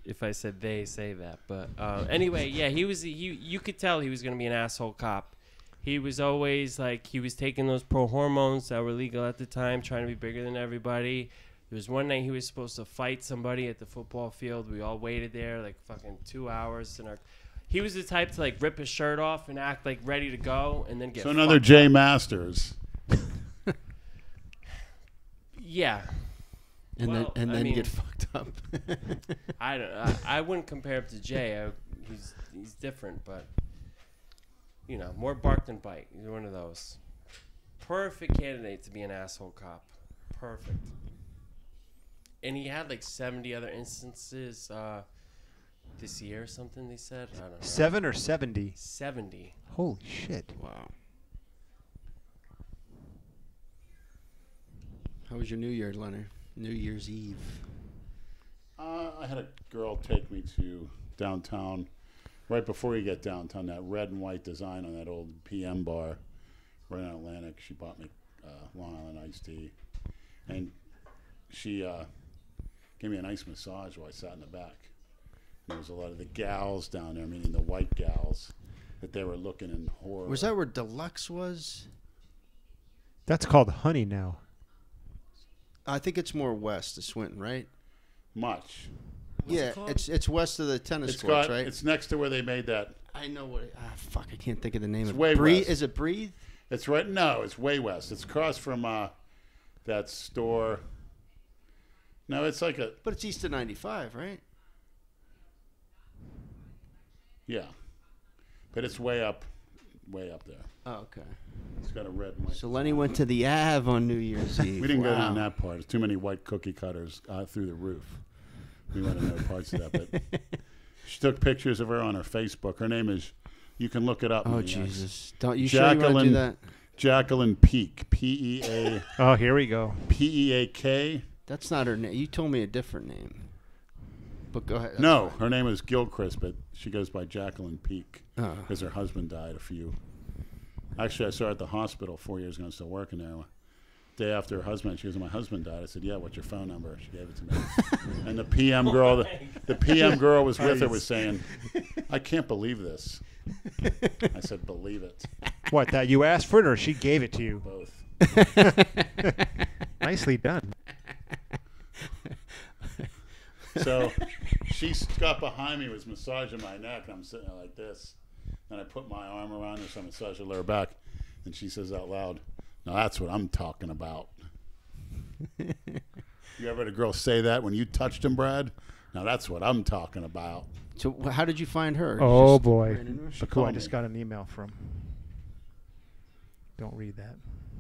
S3: if I said they say that. But anyway, yeah, you could tell he was going to be an asshole cop. He was always like, he was taking those pro hormones that were legal at the time, trying to be bigger than everybody. There was one night he was supposed to fight somebody at the football field. We all waited there like fucking 2 hours. He was the type to like rip his shirt off and act like ready to go and then get
S4: So another
S3: fucked
S4: Jay
S3: up.
S4: Masters.
S3: Yeah.
S2: And
S3: Well,
S2: then
S3: I mean,
S2: get fucked up.
S3: I wouldn't compare him to Jay. He's different, but you know, more bark than bite. He's one of those. Perfect candidate to be an asshole cop. Perfect. And he had like 70 other instances this year or something, they said. I don't know.
S1: 7 or 70?
S3: 70.
S1: Holy shit.
S2: Wow. How was your New Year, Leonard? New Year's Eve.
S4: I had a girl take me to downtown right before you get downtown, that red and white design on that old PM bar right on Atlantic. She bought me Long Island iced tea. And she gave me a nice massage while I sat in the back. There was a lot of the gals down there, meaning the white gals, that they were looking in horror.
S2: Was that where Deluxe was?
S1: That's called honey now.
S2: I think it's more west of Swinton, right?
S4: Much.
S2: Yeah, it's west of the tennis
S4: It's
S2: courts,
S4: got.
S2: right?
S4: It's next to where they made that.
S2: I know what. Fuck, I can't think of the name
S4: It's
S2: of
S4: way
S2: it. Breathe?
S4: west.
S2: Is it Breathe?
S4: It's right. No, it's way west. It's across from that store. No, it's like a.
S2: But it's east of 95, right?
S4: Yeah, but it's way up there.
S2: Oh, okay.
S4: It's got a red and white.
S2: So Lenny went to the Ave on New Year's Eve.
S4: We didn't go
S2: Wow.
S4: down that part. There's too many white cookie cutters through the roof. We went to no parts of that. But she took pictures of her on her Facebook. Her name is. You can look it up.
S2: Oh,
S4: Maniacs.
S2: Jesus. Don't you sure you want to do that?
S4: Jacqueline Peak. P-E-A.
S1: Oh, here we go.
S4: P-E-A-K.
S2: That's not her name. You told me a different name. But go ahead. That's
S4: No,
S2: fine.
S4: her name is Gilchrist, but she goes by Jacqueline Peak
S2: Oh.
S4: because her husband died Actually, I saw her at the hospital 4 years ago. I'm still working there. Day after her husband, she goes, "My husband died." I said, "Yeah, what's your phone number?" She gave it to me. And the PM girl, the PM girl was with her, was saying, "I can't believe this." I said, "Believe it."
S1: What, that you asked for it or she gave it to you?
S4: Both.
S1: Nicely done.
S4: So she got behind me, was massaging my neck, and I'm sitting there like this. And I put my arm around her, so I massaged her lower back. And she says out loud, "Now that's what I'm talking about." You ever had a girl say that when you touched him, Brad? Now that's what I'm talking about.
S2: So how did you find her? You
S1: Oh,
S2: just
S1: boy.
S2: ran into her?
S4: She
S1: Look who I
S4: called
S1: just
S4: me.
S1: got an email from. Don't read that.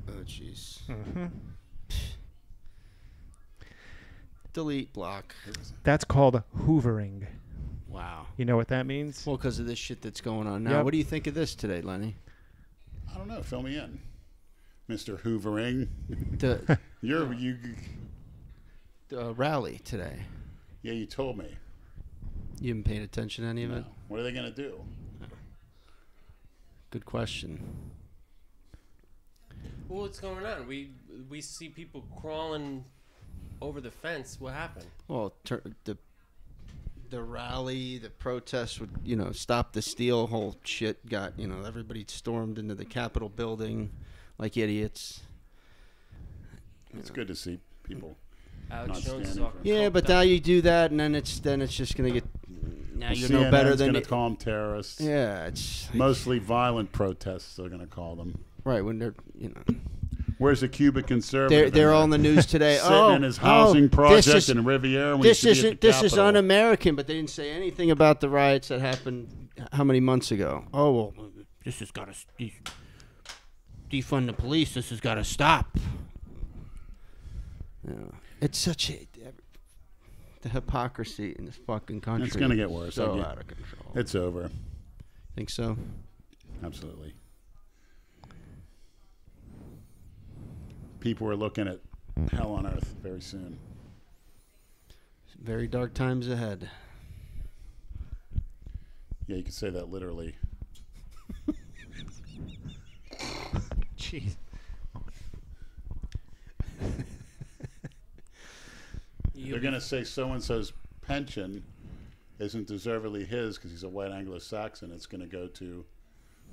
S2: Oh, jeez.
S1: Mm-hmm.
S2: Delete, block.
S1: That's called hoovering.
S2: Wow.
S1: You know what that means?
S2: Well, because of this shit that's going on now.
S1: Yep.
S2: What do you think of this today, Lenny?
S4: I don't know. Fill me in, Mr. Hoovering.
S2: The rally today.
S4: Yeah, you told me.
S2: You haven't paid attention to any of
S4: No.
S2: it?
S4: What are they gonna do?
S2: Good question.
S3: Well, what's going on? We see people crawling over the fence. What happened?
S2: Well, the rally, the protests would, stop the steal whole shit. Got, everybody stormed into the Capitol building like idiots.
S4: It's good to see people.
S3: Alex
S4: Not
S3: Jones is
S4: standing
S3: all
S4: for it.
S2: Yeah, but
S3: coked
S2: now
S3: up.
S2: you do that, and then it's just gonna get. Now you know
S4: CNN's
S2: better than
S4: gonna
S2: it.
S4: call them terrorists.
S2: Yeah, it's
S4: Mostly violent protests. They're gonna call them.
S2: right when they're
S4: Where's the Cuban conservative?
S2: they're
S4: in
S2: all in
S4: there?
S2: the news today.
S4: Sitting in his housing
S2: this
S4: project
S2: is,
S4: in Riviera. When he
S2: this
S4: should be at
S2: isn't
S4: the
S2: this is
S4: Capitol.
S2: un-American, but they didn't say anything about the riots that happened how many months ago. Oh well, this has got to defund the police. This has got to stop. Yeah. It's such the hypocrisy in this fucking country.
S4: It's gonna get worse.
S2: So
S4: I
S2: out of control.
S4: It's over.
S2: Think so?
S4: Absolutely. People are looking at hell on earth very soon.
S2: Very dark times ahead.
S4: Yeah, you could say that literally.
S1: Jeez.
S4: They're going to say so-and-so's pension isn't deservedly his because he's a white Anglo-Saxon. It's going to go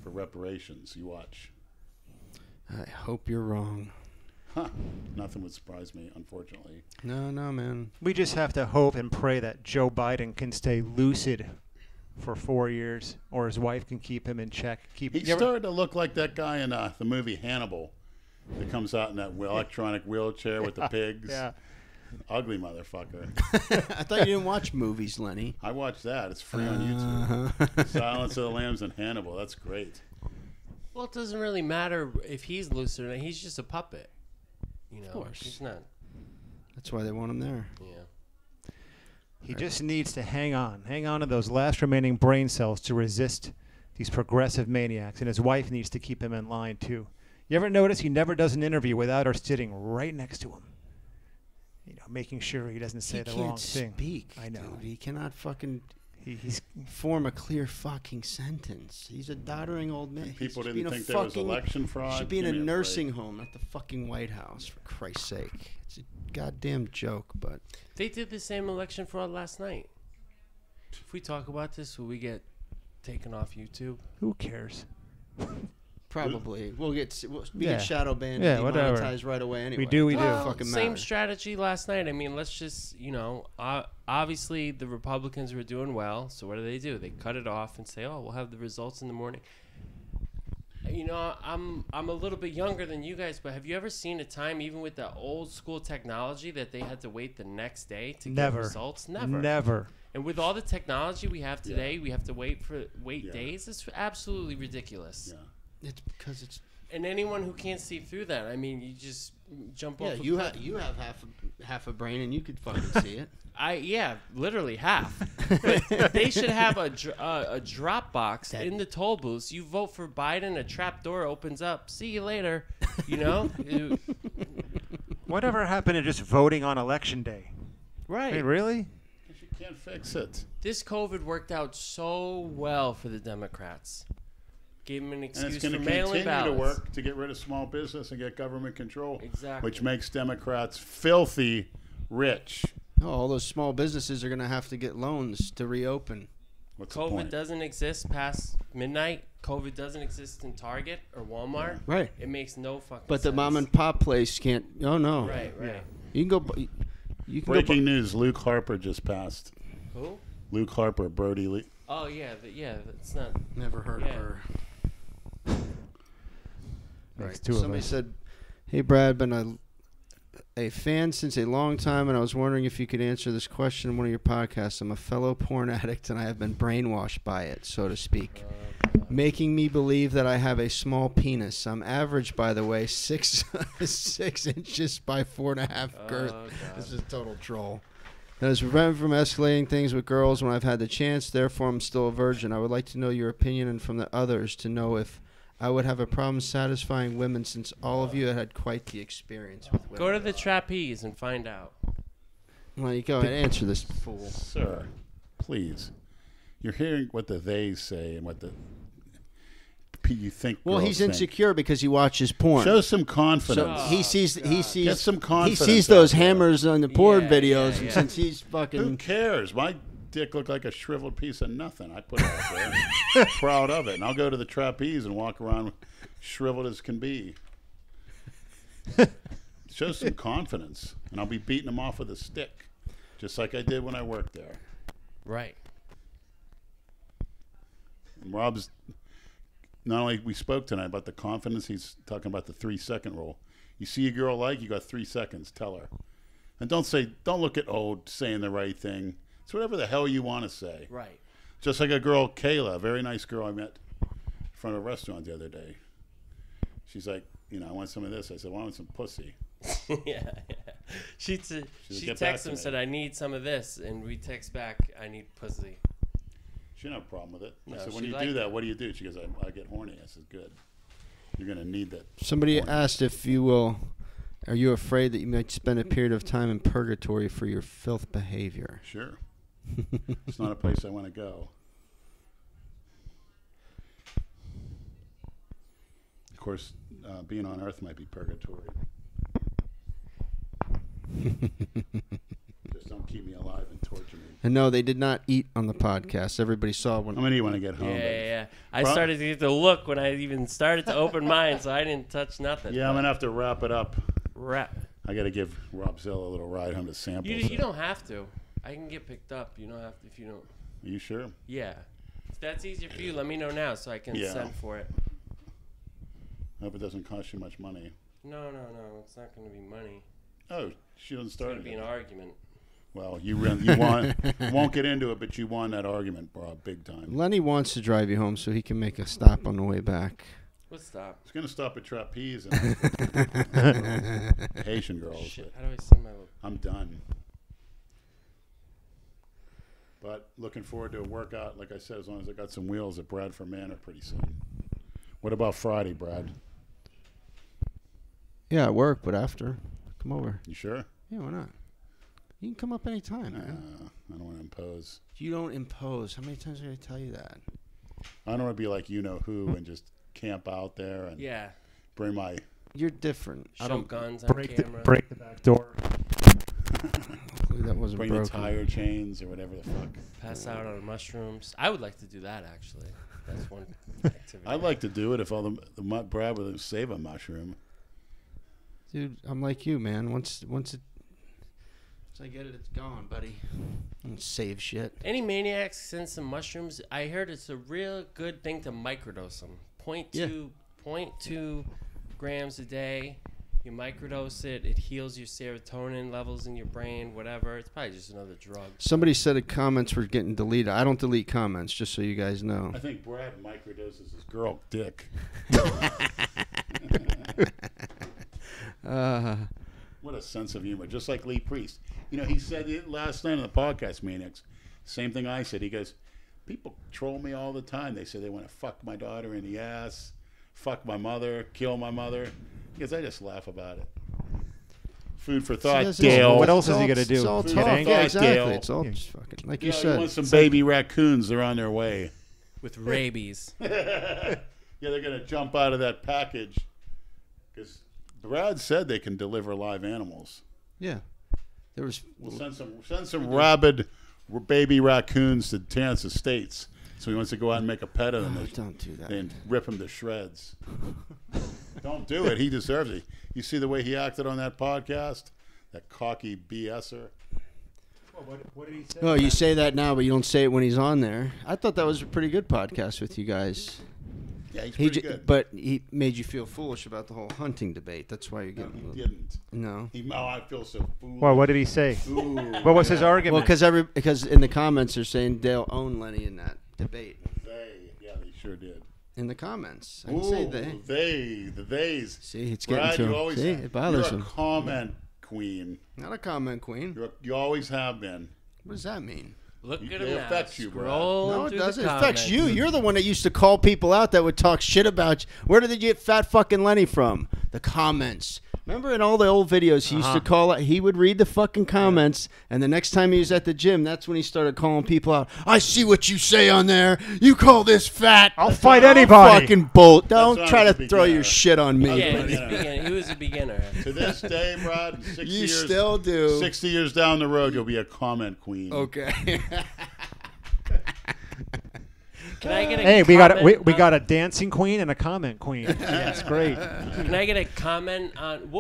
S4: for reparations. You watch.
S2: I hope you're wrong.
S4: Huh. Nothing would surprise me, unfortunately.
S2: No, man.
S1: We just have to hope and pray that Joe Biden can stay lucid for 4 years, or his wife can keep him in check.
S4: He started to look like that guy in the movie Hannibal that comes out in that electronic wheelchair with the pigs.
S1: Yeah.
S4: Ugly motherfucker.
S2: I thought you didn't watch movies, Lenny.
S4: I watched that. It's free on YouTube. Silence of the Lambs and Hannibal. That's great.
S3: Well, it doesn't really matter if he's lucid or not. He's just a puppet. You know,
S2: Of course.
S3: He's not.
S2: That's why they want him there.
S3: Yeah.
S1: He just needs to hang on to those last remaining brain cells to resist these progressive maniacs, and his wife needs to keep him in line too. You ever notice he never does an interview without her sitting right next to him? You know, making sure he doesn't say the wrong thing.
S2: He can't speak.
S1: I know.
S2: Dude. He cannot fucking
S1: He's
S2: form a clear fucking sentence. He's a doddering old man.
S4: People
S2: He should
S4: didn't
S2: be in a
S4: think there was
S2: fucking-
S4: election fraud.
S2: Should be in a
S4: Give me
S2: nursing
S4: break.
S2: home, not the fucking White House, for Christ's sake. It's a goddamn joke, but
S3: They did the same election fraud last night. If we talk about this, will we get taken off YouTube?
S1: who cares?
S2: probably we
S1: Yeah.
S2: get shadow banned
S1: Yeah,
S2: and
S1: whatever.
S2: demonetized right away anyway.
S1: do, we do.
S2: Doesn't fucking
S3: Same
S2: matter.
S3: strategy last night. I mean, let's just, obviously the Republicans were doing well. So what do? They cut it off and say, "Oh, we'll have the results in the morning." You know, I'm a little bit younger than you guys, but have you ever seen a time, even with the old school technology, that they had to wait the next day to
S1: Never.
S3: get results? Never.
S1: Never.
S3: And with all the technology we have today, we have to wait
S4: Yeah.
S3: days. It's absolutely ridiculous.
S4: Yeah.
S2: It's because it's
S3: And anyone who can't see through that, I mean, you just jump
S2: yeah.
S3: off.
S2: You have half a brain and you could fucking see it.
S3: Literally half. But they should have a drop box in the toll booths. You vote for Biden, a trap door opens up. See you later. You know,
S1: Whatever happened to just voting on election day?
S3: right?
S1: I mean, really?
S4: Because you can't fix it.
S3: This COVID worked out so well for the Democrats. Gave them an
S4: And
S3: excuse
S4: it's going
S3: for
S4: to
S3: mail-in
S4: continue to
S3: ballots.
S4: work to get rid of small business and get government control.
S3: Exactly.
S4: Which makes Democrats filthy rich.
S2: Oh, all those small businesses are going to have to get loans to reopen.
S4: What's the
S3: COVID
S4: point?
S3: doesn't exist past midnight. COVID doesn't exist in Target or Walmart.
S2: Right.
S3: It makes no fucking
S2: But
S3: sense.
S2: the mom and pop place can't. Oh no.
S3: Right.
S2: You can go. You can
S4: Breaking
S2: go.
S4: news: Luke Harper just passed.
S3: Who?
S4: Luke Harper, Brody Lee.
S3: Oh yeah, that's not.
S2: Never heard
S3: Yeah.
S2: of her.
S1: Makes
S2: Right.
S1: two of
S2: Somebody
S1: us.
S2: said, "Hey Brad, been a fan since a long time, and I was wondering if you could answer this question in one of your podcasts. I'm a fellow porn addict, and I have been brainwashed by it, so to speak, making me believe that I have a small penis. I'm average, by the way, 6 inches by 4.5 girth.
S3: Oh, God.
S2: This is a total troll. That has prevented me from escalating things with girls when I've had the chance. Therefore, I'm still a virgin. I would like to know your opinion and from the others to know if I would have a problem satisfying women, since all of you had quite the experience with women.
S3: Go to the trapeze and find out.
S2: Well, you go ahead and answer this fool.
S4: Sir, please. You're hearing what the they say and what the you think.
S2: Well,
S4: girls
S2: he's
S4: think.
S2: insecure because he watches porn.
S4: Show some
S2: So
S4: confidence.
S2: he sees
S4: Get some
S2: he
S4: confidence
S2: sees
S4: out
S2: those
S4: there.
S2: hammers on the porn
S3: Yeah,
S2: videos,
S3: yeah,
S2: and
S3: yeah.
S2: since he's
S4: Who
S2: fucking
S4: cares? My dick looked like a shriveled piece of nothing. I put it out there. Proud of it. And I'll go to the trapeze and walk around shriveled as can be. Show some confidence. And I'll be beating them off with a stick. Just like I did when I worked there.
S3: Right.
S4: And Rob's, not only we spoke tonight about the confidence, he's talking about the 3-second rule. You see a girl you got 3 seconds, tell her. And don't look at saying the right thing. It's whatever the hell you want to say.
S3: Right.
S4: Just like a girl, Kayla, a very nice girl I met in front of a restaurant the other day. She's like, I want some of this. I said, well, I want some pussy.
S3: yeah. She
S4: She'll
S3: texted
S4: get back
S3: him
S4: to
S3: and
S4: me.
S3: said, "I need some of this," and we text back, "I need pussy."
S4: She had no problem with it. I
S3: No,
S4: said,
S3: she
S4: when you
S3: liked
S4: do that,
S3: it.
S4: what do you do? She goes, I get horny. I said, good. You're going to need that.
S2: Somebody asked if you will Are you afraid that you might spend a period of time in purgatory for your filth behavior?
S4: Sure. It's not a place I want to go. Of course, being on Earth might be purgatory. Just don't keep me alive and torture me.
S2: And no, they did not eat on the podcast. Everybody saw
S4: I'm
S2: when.
S4: going to eat when I get home.
S3: Yeah. I started to get the look when I even started to open mine, so I didn't touch nothing.
S4: Yeah, I'm going to have to wrap it up.
S3: Wrap.
S4: I got to give Rob Zilla a little ride home to sample.
S3: You don't have to. I can get picked up. You don't have to if you don't.
S4: Are you sure?
S3: Yeah. If that's easier for you, let me know now so I can
S4: Yeah.
S3: send for it.
S4: I hope it doesn't cost you much money.
S3: No. It's not going to be money.
S4: Oh, she doesn't
S3: It's
S4: start
S3: going to be
S4: it.
S3: an argument.
S4: Well, you won't get into it, but you won that argument, bro, big time.
S2: Lenny wants to drive you home so he can make a stop on the way back.
S3: Let's stop.
S4: It's going to stop at Trapeze and Haitian girls.
S3: Shit,
S4: But
S3: how do I send my little...
S4: I'm done. But looking forward to a workout, like I said, as long as I got some wheels at Bradford Manor pretty soon. What about Friday, Brad?
S2: Yeah, at work, but after. Come over.
S4: You sure?
S2: Yeah, why not? You can come up anytime, man.
S4: I don't want to impose.
S2: You don't impose. How many times did I tell you that?
S4: I don't want to be like you-know-who and just camp out there and
S3: Yeah.
S4: bring my...
S2: You're different. I
S3: Show
S2: don't.
S3: guns on
S1: Break
S3: camera.
S1: the back door.
S2: Hopefully that wasn't
S4: Bring
S2: broken.
S4: the tire chains or whatever the fuck.
S3: Pass out on mushrooms. I would like to do that, actually. That's one activity.
S4: I'd like to do it if all the Brad would save a mushroom.
S2: Dude, I'm like you, man. Once I get it, it's gone, buddy. Don't save shit.
S3: Any maniacs send some mushrooms? I heard it's a real good thing to microdose them. 0.2 grams a day. You microdose it. It heals your serotonin levels in your brain, whatever. It's probably just another drug.
S2: Somebody said the comments were getting deleted. I don't delete comments, just so you guys know.
S4: I think Brad microdoses his girl dick. What a sense of humor. Just like Lee Priest. You know, he said it last night on the podcast, Maniacs. Same thing I said. He goes, people troll me all the time. They say they want to fuck my daughter in the ass, fuck my mother, kill my mother. He goes, I just laugh about it. Food for thought,
S2: that's
S4: Dale.
S1: What else is he gonna do?
S2: It's all
S1: Get
S2: talk.
S1: angry?
S2: Yeah, exactly.
S4: Dale.
S2: It's all just fucking, like you
S4: You
S2: said.
S4: want some baby raccoons. They're on their way.
S3: With rabies.
S4: Yeah, they're going to jump out of that package. Because Brad said they can deliver live animals.
S2: Yeah. There was.
S4: We'll send some rabid baby raccoons to Terrence Estates. So he wants to go out and make a pet of them.
S2: Oh, don't do that.
S4: And rip him to shreds. Don't do it. He deserves it. You see the way he acted on that podcast? That cocky BSer.
S1: Well, what did he say?
S2: Oh, you say that now, but you don't say it when he's on there. I thought that was a pretty good podcast with you guys.
S4: Yeah, he's pretty good.
S2: But he made you feel foolish about the whole hunting debate. That's why you're
S4: No,
S2: getting.
S4: he didn't.
S2: No.
S4: I feel so foolish.
S1: Well, what did he say?
S4: Ooh,
S1: What was his
S4: yeah.
S1: argument?
S2: Well, because in the comments they're saying Dale owned Lenny in that debate.
S4: They sure did.
S2: In the comments, I didn't say they.
S4: The theys.
S2: See, it's
S4: Brad,
S2: getting to
S4: you
S2: him.
S4: always
S2: See,
S4: have,
S2: it bothers
S4: you're
S2: him.
S4: a comment queen.
S2: Not a comment queen.
S4: You always have been.
S2: What does that mean?
S3: Look at
S4: They
S3: him now.
S4: affect you, Brad.
S3: Scroll
S2: No, it
S3: through
S2: doesn't.
S3: the
S2: It affects
S3: comments.
S2: you. You're the one that used to call people out that would talk shit about you. Where did you get fat fucking Lenny from? The comments. Remember in all the old videos, he used to call out, he would read the fucking comments, and the next time he was at the gym, that's when he started calling people out. I see what you say on there. You call this fat.
S1: I'll fight anybody.
S2: Fucking bolt. Don't
S4: when I
S2: try
S4: was
S2: to
S4: a
S2: throw
S4: beginner.
S2: your shit on me.
S3: Yeah,
S4: Beginner.
S3: he was a beginner.
S4: To this day, Brad, 60
S2: You
S4: years,
S2: still do.
S4: 60 years down the road, you'll be a comment queen.
S2: Okay.
S3: Can I get a
S1: Hey,
S3: comment
S1: we
S3: on-
S1: got a dancing queen and a comment queen. That's great.
S3: Can I get a comment on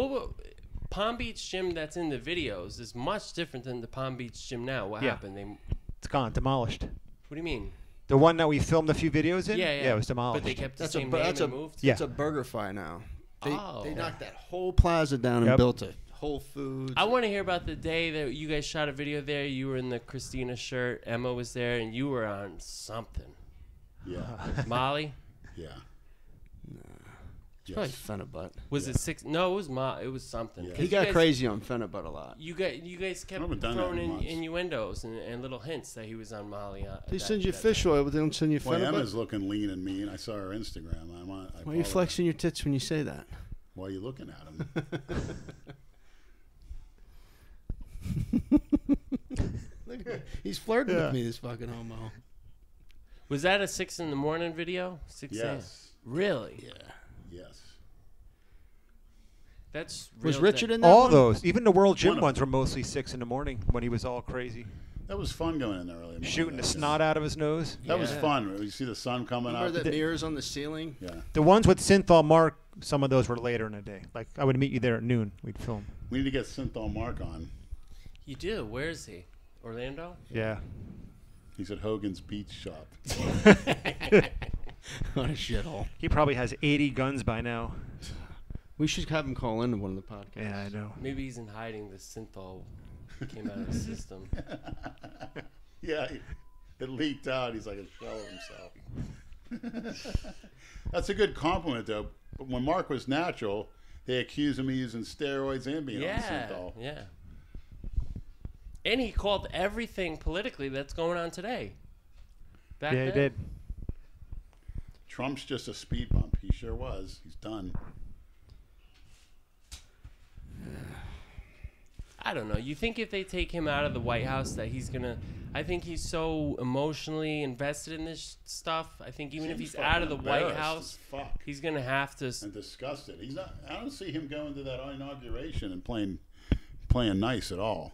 S3: Palm Beach gym that's in the videos is much different than the Palm Beach gym now. What
S1: Yeah.
S3: happened? What
S1: It's gone, demolished.
S3: do you mean?
S1: The one that we filmed a few videos in?
S3: Yeah,
S1: Yeah, it was demolished.
S3: But they kept the
S2: That's
S3: same
S2: a
S3: name
S2: that's a
S3: and moved.
S1: Yeah.
S2: it's a BurgerFi now. They
S3: Oh.
S2: knocked that whole plaza down and
S1: Yep.
S2: built a Whole Foods.
S3: I want to hear about the day that you guys shot a video there. You were in the Christina shirt. Emma was there, and you were on something.
S4: Yeah.
S3: Molly?
S4: Yeah.
S2: It's probably Fenabutt.
S3: Was it six? No, it was It was something.
S4: Yeah.
S3: 'Cause
S2: He
S3: you
S2: got
S3: guys-
S2: crazy on Fenabutt a lot.
S3: You guys kept
S4: haven't done that
S3: throwing
S4: in
S3: in
S4: months.
S3: innuendos and little hints that he was on Molly.
S2: They send you fish oil, but they don't send you
S4: Boy, Emma's
S2: Fenabutt.
S4: looking lean and mean. I saw her Instagram.
S2: Why are you flexing your tits when you say that?
S4: Why are you looking at him?
S2: Look at that. He's flirting with me, this fucking homo.
S3: Was that a 6 in the morning video? 6 a.m.
S4: Yes.
S3: Really?
S2: Yeah.
S4: Yes.
S3: That's
S2: Was
S3: real
S2: Richard
S3: dead.
S2: in that
S1: All
S2: one?
S1: those, even the World Gym
S4: One of
S1: ones, were mostly 6 in the morning when he was all crazy,
S4: That was fun going in there early. morning.
S1: shooting the
S4: Yes.
S1: snot out of his nose.
S4: That was
S3: Yeah.
S4: fun. You see the sun coming
S2: Remember
S4: up.
S2: the mirrors on the ceiling?
S4: Yeah.
S1: The ones with Synthol Mark, some of those were later in the day. Like I would meet you there at noon. We'd film.
S4: We need to get Synthol Mark on.
S3: You do? Where is he? Orlando?
S1: Yeah.
S4: He's at Hogan's Beach Shop.
S2: What a shithole.
S1: He probably has 80 guns by now.
S2: We should have him call into one of the podcasts.
S1: Yeah, I know.
S3: Maybe he's in hiding. The synthol came out of the system.
S4: Yeah, it leaked out. He's like a shell of himself. That's a good compliment, though. But when Mark was natural, they accused him of using steroids and being on
S3: Yeah,
S4: Synthol.
S3: yeah. And he called everything politically that's going on today. Back
S1: Yeah, he
S3: then.
S1: did.
S4: Trump's just a speed bump. He sure was. He's done.
S3: I don't know. You think if they take him out of the White House that he's gonna? I think he's so emotionally invested in this stuff. I think even if
S4: Seems
S3: he's out of the
S4: fucking
S3: White
S4: embarrassed
S3: House,
S4: as fuck.
S3: he's gonna have to.
S4: And disgusted. He's not. I don't see him going to that inauguration and playing nice at all.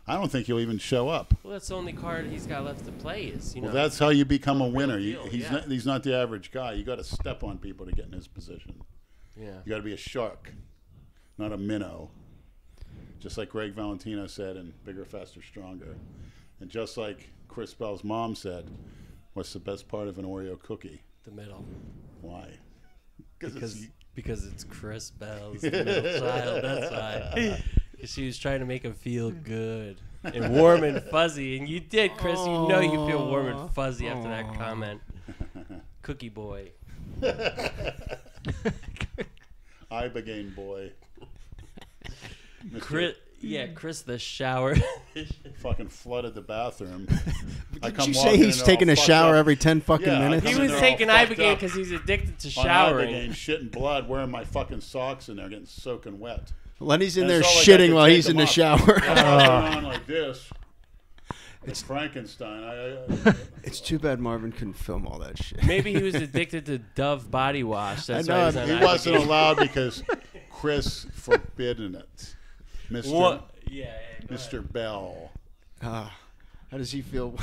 S4: I don't think he'll even show up.
S3: Well, that's the only card he's got left to play. Is you know.
S4: Well, that's how you become a
S3: real
S4: winner.
S3: deal, yeah.
S4: He's not the average guy. You got to step on people to get in his position.
S3: Yeah.
S4: You got to be a shark, not a minnow. Just like Greg Valentino said in Bigger, Faster, Stronger. And just like Chris Bell's mom said, what's the best part of an Oreo cookie?
S3: The middle.
S4: Why?
S3: Because it's Chris Bell's the middle child. That's why. 'Cause she was trying to make him feel good and warm and fuzzy, and you did, Chris. You know you feel warm and fuzzy after that comment. Cookie boy.
S4: Ibogaine boy.
S3: Chris the shower.
S4: Fucking flooded the bathroom.
S2: Did you say he's taking a shower every 10 fucking
S4: Yeah, I
S2: minutes?
S3: He
S4: come
S3: was
S4: in there
S3: taking
S4: all fucked
S3: Ibogaine
S4: up.
S3: because he's addicted to
S4: On
S3: showering.
S4: Ibogaine, shitting blood, wearing my fucking socks in there, getting soaking wet.
S2: Lenny's in
S4: And
S2: there
S4: it's all like I
S2: shitting
S4: could
S2: while
S4: take
S2: he's in
S4: him
S2: the
S4: up.
S2: shower.
S4: I was on like this. It's Frankenstein.
S2: It's too bad Marvin couldn't film all that shit.
S3: Maybe he was addicted to Dove body wash. That's
S2: I
S3: why
S2: know,
S3: he was on
S4: He wasn't
S3: Ibogaine.
S4: allowed because Chris forbidden it. Mr.
S3: What? Yeah. Go
S4: Mr.
S3: ahead.
S4: Bell.
S2: How does he feel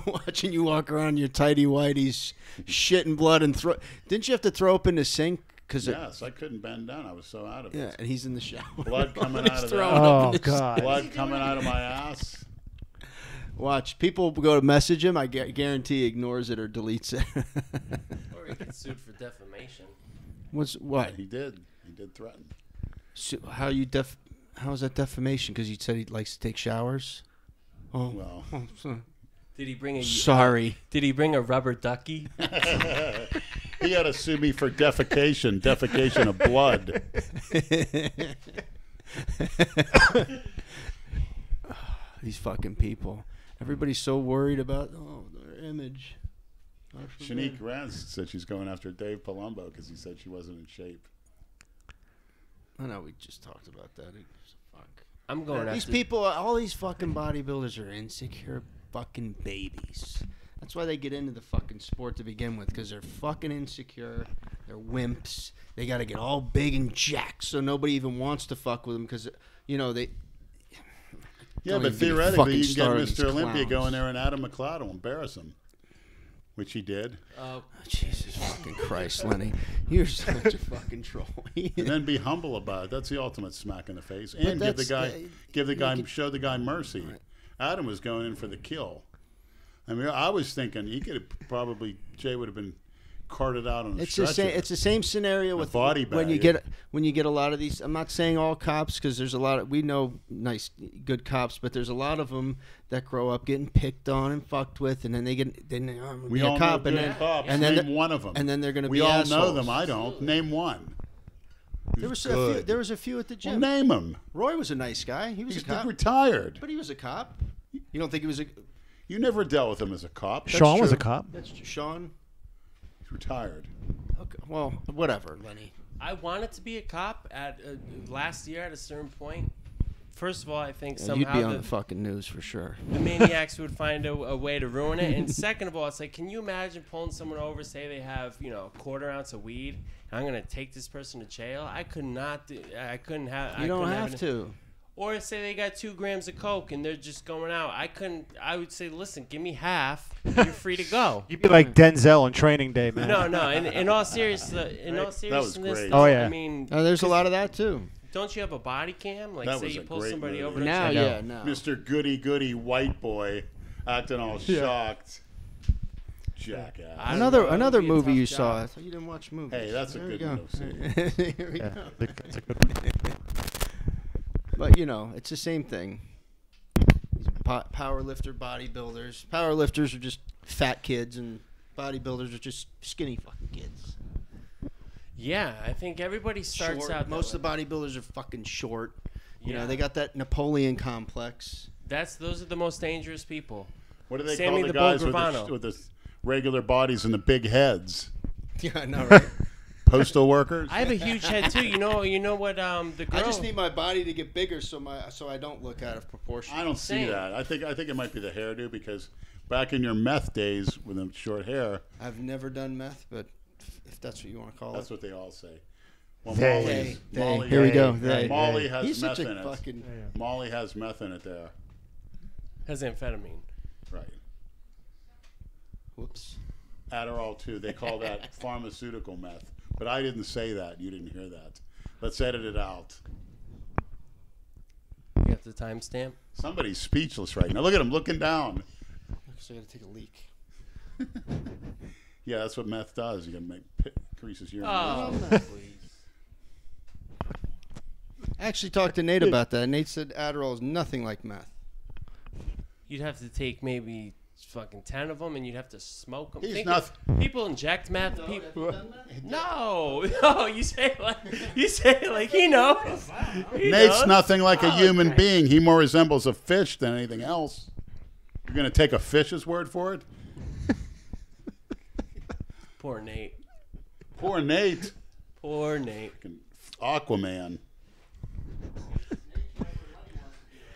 S2: watching you walk around in your tighty whities, shitting blood and throw? Didn't you have to throw up in the sink?
S4: Yes, I couldn't bend down. I was so out of
S2: Yeah,
S4: it.
S2: and he's in the shower.
S4: Blood coming
S2: He's
S4: out of
S2: throwing
S4: that.
S2: up in
S1: Oh
S2: the
S1: God.
S4: Blood coming out of my ass.
S2: Watch, people go to message him. I guarantee he ignores it or deletes it.
S3: Or he gets sued for defamation.
S2: What?
S4: He did. He did threaten.
S2: So how is that defamation? Because you said he likes to take showers. Oh,
S4: Well,
S3: Did he bring a?
S2: sorry.
S3: Did he bring a rubber ducky?
S4: he had to sue me for defecation of blood.
S2: These fucking people. Everybody's so worried about their image.
S4: Shanique Rance said she's going after Dave Palumbo because he said she wasn't in shape.
S2: I know we just talked about that. Fuck.
S3: I'm going
S2: These
S3: after.
S2: people, all these fucking bodybuilders are insecure fucking babies. That's why they get into the fucking sport to begin with, because they're fucking insecure. They're wimps. They got to get all big and jacked so nobody even wants to fuck with them because, they...
S4: Yeah,
S2: Don't
S4: but
S2: even get a
S4: theoretically,
S2: fucking
S4: you can get
S2: start on these
S4: Mr. Olympia
S2: clowns.
S4: going there and Adam McLeod will embarrass him, which he did,
S2: Jesus fucking Christ, Lenny. You're such a fucking troll.
S4: and then be humble about it. That's the ultimate smack in the face, and show the guy mercy.
S2: Right.
S4: Adam was going in for the kill. I mean, I was thinking he could have Jay would have been carted out on a
S2: It's
S4: stretcher.
S2: the same. It's the same scenario with
S4: body
S2: when you
S4: bag.
S2: get a lot of these. I'm not saying all cops because there's a lot of we know nice good cops, but there's a lot of them that grow up getting picked on and fucked with, and then they get I'm
S4: We
S2: be a
S4: all
S2: cop,
S4: know
S2: and
S4: good
S2: then
S4: cops.
S2: and then
S4: Name
S2: the-
S4: one of them.
S2: and then they're gonna
S4: we
S2: be
S4: all
S2: assholes.
S4: know them. I don't. Name one.
S2: There was
S4: Good.
S2: there was a few at the
S4: Well,
S2: gym.
S4: name him.
S2: Roy was a nice guy. He was
S4: He's
S2: a cop,
S4: retired.
S2: but he was a cop. You don't think he was a?
S4: You never dealt with him as a cop. That's
S1: Sean was a
S4: true.
S1: cop.
S2: That's Sean.
S4: He's retired.
S2: Okay, well, whatever, Lenny.
S3: I wanted to be a cop at last year at a certain point. first of all, I think
S2: Yeah, you'd be
S3: somehow
S2: on the fucking news for sure.
S3: the maniacs would find a way to ruin it. And second of all, it's like, can you imagine pulling someone over, say they have, a quarter ounce of weed, and I'm going to take this person to jail? I could not do, I couldn't have.
S2: You don't have to.
S3: Or say they got 2 grams of coke and they're just going out. I would say, listen, give me half. You're free to go.
S1: You'd be like Denzel on Training Day, man.
S3: No. In all seriousness,
S4: great.
S1: Oh, yeah.
S3: I mean,
S2: There's a lot of that too.
S3: don't you have a body cam? Like,
S4: That
S3: say
S4: was
S3: you
S4: a
S3: pull
S4: great
S3: somebody
S4: movie.
S3: over. to
S2: Now,
S3: jail.
S2: yeah, no.
S4: Mr. Goody white boy acting all shocked. Jackass.
S3: I don't know, it
S2: Another
S3: would be a
S2: movie
S3: tough
S2: you
S3: job.
S2: saw. I thought you didn't watch movies.
S4: Hey, that's a
S2: There we
S4: good
S2: go.
S4: one to see.
S2: Here we
S1: Yeah,
S2: go.
S1: that's a good one.
S2: But it's the same thing. These powerlifter bodybuilders. Powerlifters are just fat kids, and bodybuilders are just skinny fucking kids.
S3: Yeah, I think everybody starts
S2: Short.
S3: out.
S2: Most
S3: that
S2: of the bodybuilders are fucking short.
S3: Yeah.
S2: They got that Napoleon complex.
S3: Those are the most dangerous people.
S4: What do they
S3: Sammy
S4: call the
S3: the
S4: guys
S3: Bull
S4: with
S3: Gravano.
S4: with the regular bodies and the big heads?
S2: Yeah, I know, right?
S4: Postal workers?
S3: I have a huge head too. You know what? The girl.
S2: I just need my body to get bigger so I don't look out of proportion.
S4: I don't see
S3: Same.
S4: that. I think it might be the hairdo because back in your meth days with the short hair,
S2: I've never done meth, but if that's what you want to call
S4: that's
S2: it.
S4: what they all say. Well,
S1: They.
S4: Molly,
S2: Here we go.
S1: They.
S2: They.
S4: Molly has
S2: He's
S4: meth
S2: such
S4: in
S2: a
S4: it.
S2: fucking.
S4: Molly has meth in it there.
S3: has amphetamine.
S4: Right.
S2: Whoops.
S4: Adderall too. They call that pharmaceutical meth. But I didn't say that. You didn't hear that. Let's edit it out.
S3: You have the timestamp.
S4: Somebody's speechless right now. Look at him looking down.
S2: So I got to take a leak.
S4: Yeah, that's what meth does. You can make creases here.
S3: Oh,
S4: And there.
S3: please.
S2: I actually talked to Nate about that. Nate said Adderall is nothing like meth.
S3: You'd have to take maybe fucking 10 of them, and you'd have to smoke them.
S4: He's not.
S3: People inject meth. No, you say like he knows. He
S4: Nate's
S3: knows.
S4: nothing like a human being. He more resembles a fish than anything else. You're going to take a fish's word for it?
S3: Poor Nate.
S4: Poor Nate.
S3: Poor Nate.
S4: Fucking Aquaman.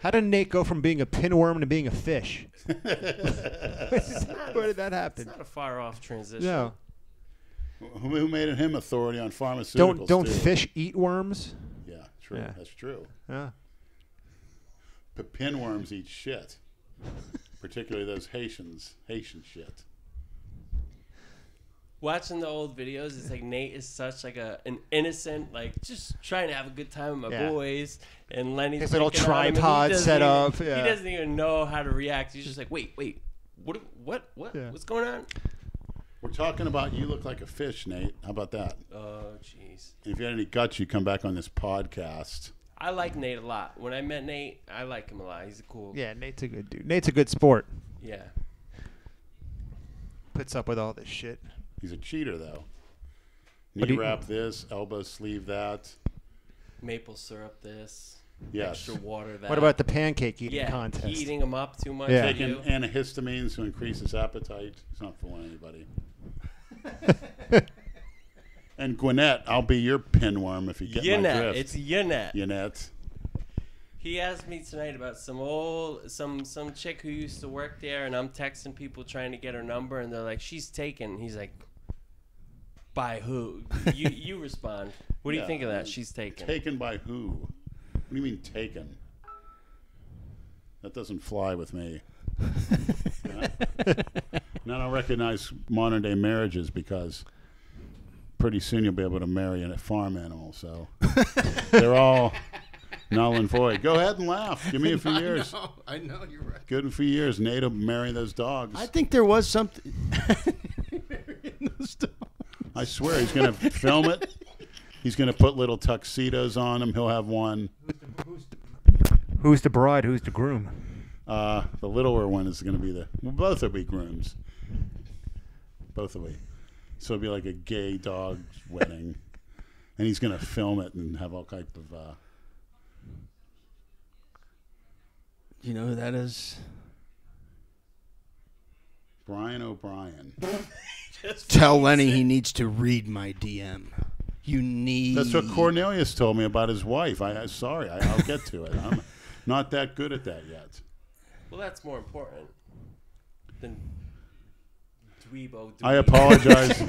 S1: How did Nate go from being a pinworm to being a fish? Where did that happen?
S3: It's not a far off transition.
S1: No.
S4: Who made him authority on pharmaceuticals?
S1: Don't
S4: too?
S1: fish eat worms?
S4: Yeah, true.
S1: Yeah.
S4: That's true.
S1: Yeah.
S4: But pinworms eat shit, particularly those Haitian shit.
S3: Watching the old videos, it's like Nate is such like an innocent, like just trying to have a good time with my
S1: Yeah.
S3: boys, and Lenny's
S1: His little
S3: picking on him, and he
S1: tripod
S3: doesn't
S1: set
S3: even-
S1: up,
S3: He
S1: yeah.
S3: doesn't even know how to react. He's just like, wait, what,
S1: Yeah.
S3: what's going on?
S4: We're talking about you look like a fish, Nate. How about that?
S3: Oh, jeez.
S4: If you had any guts, you come back on this podcast.
S3: I like Nate a lot. When I met Nate, I like him a lot. He's a cool.
S1: Yeah, Nate's a good dude. Nate's a good sport.
S3: Yeah.
S1: Puts up with all this shit.
S4: He's a cheater, though.
S1: But
S4: Knee
S1: he-
S4: wrap this, elbow sleeve that.
S3: Maple syrup this.
S4: Yes.
S3: Extra water that.
S1: What about the pancake eating
S3: yeah,
S1: contest?
S3: eating them up too much.
S1: Yeah.
S3: for
S4: Taking
S3: you.
S4: antihistamines to increase his appetite. He's not fooling anybody. And Gwinnett, I'll be your pinworm if you get my
S3: Yannette.
S4: drift.
S3: It's Yannette.
S4: Yannette.
S3: He asked me tonight about some chick who used to work there, and I'm texting people trying to get her number, and they're like, "She's taken." He's like, "By who?" You respond. What do you
S4: Yeah.
S3: think of that? She's taken.
S4: Taken by who? What do you mean taken? That doesn't fly with me. And I don't recognize modern day marriages because pretty soon you'll be able to marry a farm animal. So they're all null and void. Go ahead and laugh. Give me a few years.
S2: I know, you're right.
S4: Good in a few years. Nate will marry those dogs.
S2: I think there was something.
S4: I swear he's going to film it. He's going to put little tuxedos on them. He'll have one.
S1: Who's the bride? Who's the groom?
S4: The littler one is going to be both will be grooms. Both will be. So it'll be like a gay dog wedding. And he's going to film it and have all type of...
S2: You know who that is?
S4: Brian O'Brien.
S2: Tell Lenny he needs to read my DM. You need.
S4: That's what Cornelius told me about his wife. Sorry, I'll get to it. not that good at that yet.
S3: Well, that's more important than Dweebo.
S4: I apologize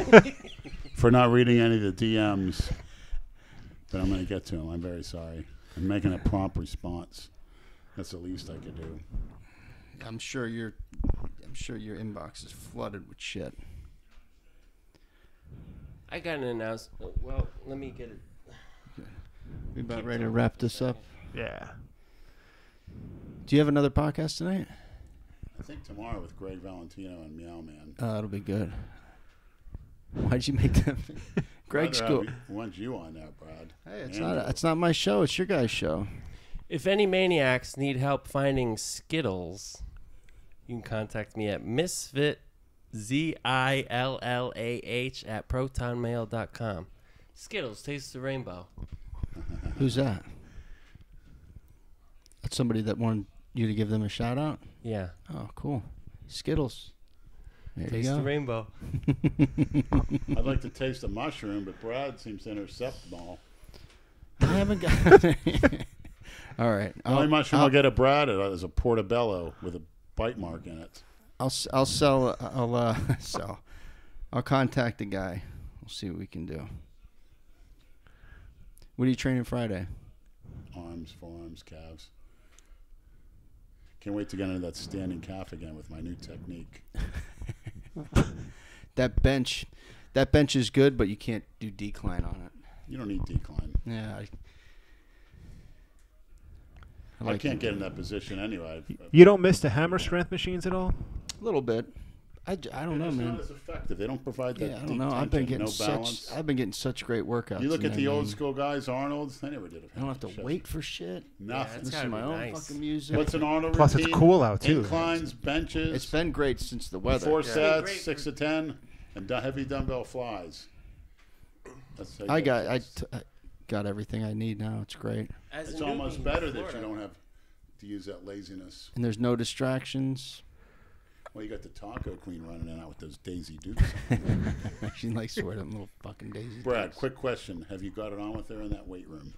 S4: for not reading any of the DMs, but I'm going to get to them. I'm very sorry. I'm making a prompt response. That's the least I could do.
S2: I'm sure your inbox is flooded with shit.
S3: I got an announcement. Well, let me get it.
S2: We about ready to wrap this up.
S1: Yeah.
S2: Do you have another podcast tonight?
S4: I think tomorrow with Greg Valentino and Meow Man.
S2: It'll be good. Why'd you make that? Greg's cool.
S4: Want you on there, Brad?
S2: Hey, it's not my show. It's your guys' show.
S3: If any maniacs need help finding Skittles, you can contact me at Misfit, ZILLAH at protonmail.com. Skittles, taste the rainbow.
S2: Who's that? That's somebody that wanted you to give them a shout out?
S3: Yeah.
S2: Oh, cool. Skittles. There
S3: Taste
S2: you
S3: the
S2: go.
S3: rainbow.
S4: I'd like to taste a mushroom, but Brad seems to intercept them all.
S2: I haven't got. All right.
S4: The only mushroom I'll get at Brad is a portobello with a bite mark in it.
S2: I'll sell. Sell. I'll contact the guy. We'll see what we can do. What are you training Friday?
S4: Arms, forearms, calves. Can't wait to get into that standing calf again with my new technique.
S2: That bench is good, but you can't do decline on it.
S4: You don't need decline.
S2: Yeah.
S4: I can't get in that position anyway.
S1: You don't miss the hammer strength machines at all?
S2: A little bit. I don't know,
S4: It's
S2: man.
S4: not as effective. They don't provide that.
S2: Yeah, I
S4: deep
S2: don't know.
S4: tension,
S2: I've been getting such great workouts.
S4: You look
S2: in
S4: at
S2: there,
S4: the old
S2: man.
S4: school guys, Arnold's. They never did it.
S2: I don't have to wait for shit.
S4: Nothing.
S3: It's
S2: Listen to
S3: gotta
S2: my
S3: be
S2: own
S3: nice.
S2: fucking music.
S4: What's an Arnold
S1: Plus,
S4: routine?
S1: it's cool out, too.
S4: Inclines, benches.
S2: It's been great since the weather.
S4: 4
S3: Yeah.
S4: sets,
S3: Great
S4: 6 to 10, and heavy dumbbell flies. That's how you
S2: I
S4: get
S2: got everything I need now. It's great.
S3: As a
S4: It's
S3: newbie
S4: almost
S3: in
S4: better that
S3: Florida.
S4: you don't have to use that laziness.
S2: And there's no distractions.
S4: Well, you got the Taco Queen running in out with those Daisy Dukes.
S2: She likes to wear them little fucking daisies.
S4: Brad, quick question. Have you got it on with her in that weight room?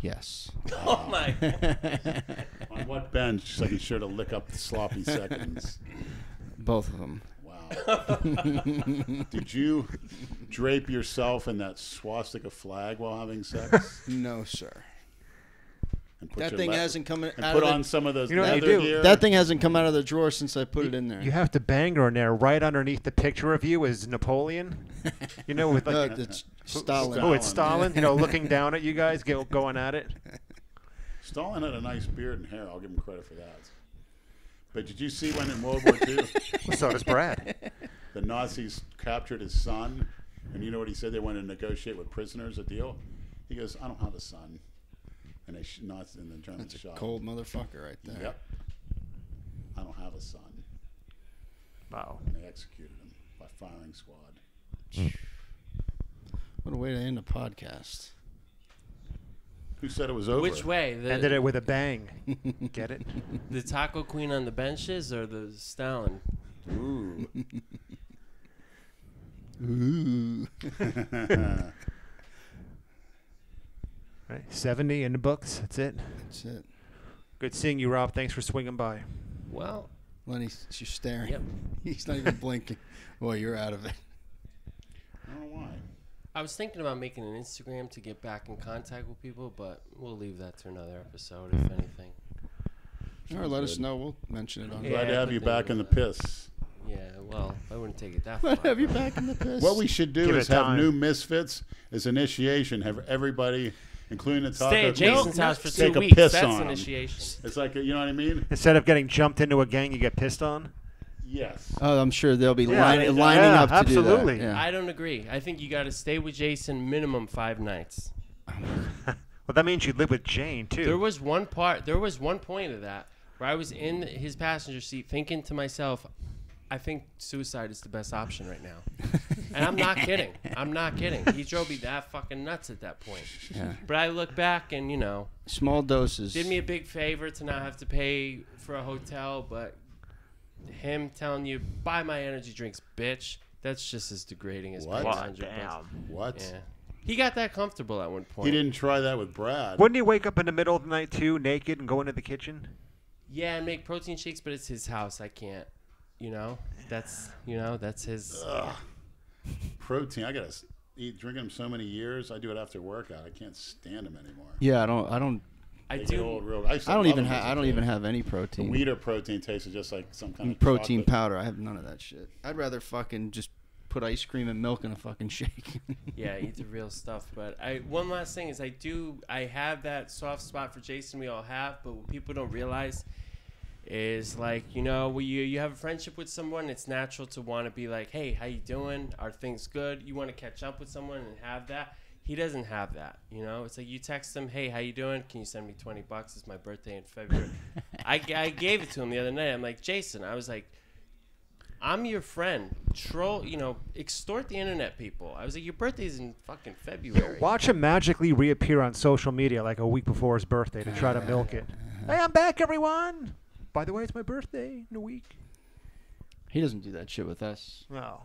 S2: Yes.
S3: Oh my!
S4: On what bench so I can sure to lick up the sloppy seconds?
S2: Both of them.
S4: Wow. Did you drape yourself in that swastika flag while having sex?
S2: No, sir.
S4: And put
S2: That
S4: your
S2: thing
S4: le-
S2: hasn't come
S4: And
S2: out
S4: put
S2: of
S4: on
S2: the,
S4: some of those
S1: You know what you
S4: leather
S1: do?
S4: gear?
S2: that thing hasn't come out of the drawer since I put it in there.
S1: You have to bang her in there. Right underneath the picture of you is Napoleon. You know, with
S2: No,
S1: like
S2: it's Stalin.
S1: oh, it's Stalin. You know, looking down at you guys, going at it.
S4: Stalin had a nice beard and hair. I'll give him credit for that. But did you see when in World War II
S1: Well, so does Brad.
S4: the Nazis captured his son? And you know what he said? They went to negotiate with prisoners, a deal. He goes, I don't have a son. And they Nazis and the Germans
S2: That's a
S4: shot
S2: cold
S4: him.
S2: motherfucker right there.
S4: Yep. I don't have a son.
S1: Wow.
S4: And they executed him by firing squad.
S2: What a way to end a podcast.
S4: Who said it was over?
S3: Which way?
S1: Ended it with a bang. Get it?
S3: The Taco Queen on the benches or the Stalin?
S4: Ooh.
S2: Ooh.
S1: Right. 70 in the books. That's it.
S2: That's it.
S1: Good seeing you, Rob. Thanks for swinging by.
S3: Well,
S2: Lenny's she's staring.
S3: Yep.
S2: He's not even blinking. Boy, you're out of it.
S4: I don't know why.
S3: I was thinking about making an Instagram to get back in contact with people, but we'll leave that to another episode, if anything.
S2: Or let us
S4: good.
S2: know. We'll mention it on.
S3: Yeah.
S4: Glad to have you
S3: but
S4: back
S3: they-
S4: in the piss.
S3: Yeah, well, I wouldn't take it that far.
S2: Have you back in the piss?
S4: What we should do
S1: Give
S4: is
S1: it
S4: have
S1: time.
S4: new Misfits as initiation. Have everybody, including the Taco
S3: Stay at Jason's
S4: Queen,
S3: house for 2
S4: take a
S3: weeks.
S4: piss
S3: That's
S4: on 'em.
S3: initiation.
S4: It's like, you know what I mean?
S1: Instead of getting jumped into a gang, you get pissed on.
S4: Yes.
S2: Oh, I'm sure they'll be
S1: Yeah,
S2: lining
S1: yeah,
S2: up to
S1: absolutely.
S2: do that. Yeah.
S3: I don't agree. I think you got to stay with Jason minimum 5 nights.
S1: Well, that means you live with Jane too.
S3: There was one point of that where I was in his passenger seat thinking to myself, I think suicide is the best option right now. And I'm not kidding. I'm not kidding. He drove me that fucking nuts at that point.
S2: Yeah.
S3: But I look back and,
S2: Small doses.
S3: did me a big favor to not have to pay for a hotel, but him telling you, buy my energy drinks, bitch, that's just as degrading as
S4: What?
S3: paying $100.
S4: What?
S3: Yeah. He got that comfortable at one point.
S4: He didn't try that with Brad.
S1: Wouldn't he wake up in the middle of the night too, naked, and go into the kitchen?
S3: Yeah, and make protein shakes, but it's his house. I can't. That's his.
S4: Ugh. Protein. I gotta drink them so many years. I do it after workout. I can't stand them anymore.
S2: Yeah, I don't
S3: I
S4: They
S3: do.
S4: get old real-
S2: I don't even
S4: have.
S2: have I don't even have any
S4: The
S2: protein.
S4: Weeder protein tastes just like some kind of
S2: Protein
S4: chocolate.
S2: powder. I have none of that shit. I'd rather fucking just put ice cream and milk in a fucking shake.
S3: Yeah, eat the real stuff. But one last thing is I have that soft spot for Jason. We all have, but what people don't realize is like when you have a friendship with someone, it's natural to want to be like, hey, how you doing? Are things good? You want to catch up with someone and have that. He doesn't have that. It's like you text him, hey, how you doing? Can you send me $20? It's my birthday in February. I gave it to him the other night. I'm like, Jason, I was like, I'm your friend. Troll, extort the internet people. I was like, your birthday's in fucking February.
S1: Watch him magically reappear on social media like a week before his birthday to try to milk it. Hey, I'm back, everyone. By the way, it's my birthday in a week.
S2: He doesn't do that shit with us.
S1: No,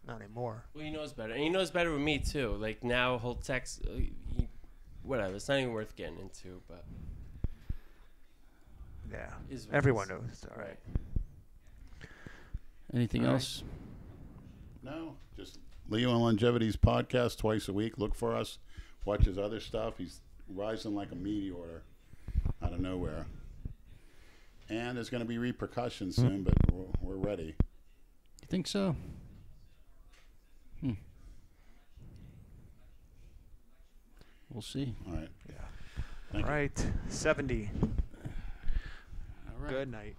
S1: not anymore.
S3: Well, he knows better. And he knows better with me, too. Like, now he'll text. Whatever. It's not even worth getting into, but.
S1: Yeah,
S3: Is what
S1: everyone
S3: it is.
S1: knows. It's all right.
S2: Anything
S1: All right.
S2: else?
S4: No, just Leo and Longevity's podcast twice a week. Look for us. Watch his other stuff. He's rising like a meteor out of nowhere. And there's going to be repercussions soon, but we're ready.
S2: You think so? We'll see.
S4: All right.
S1: All right, 70.
S2: All right.
S1: Good night.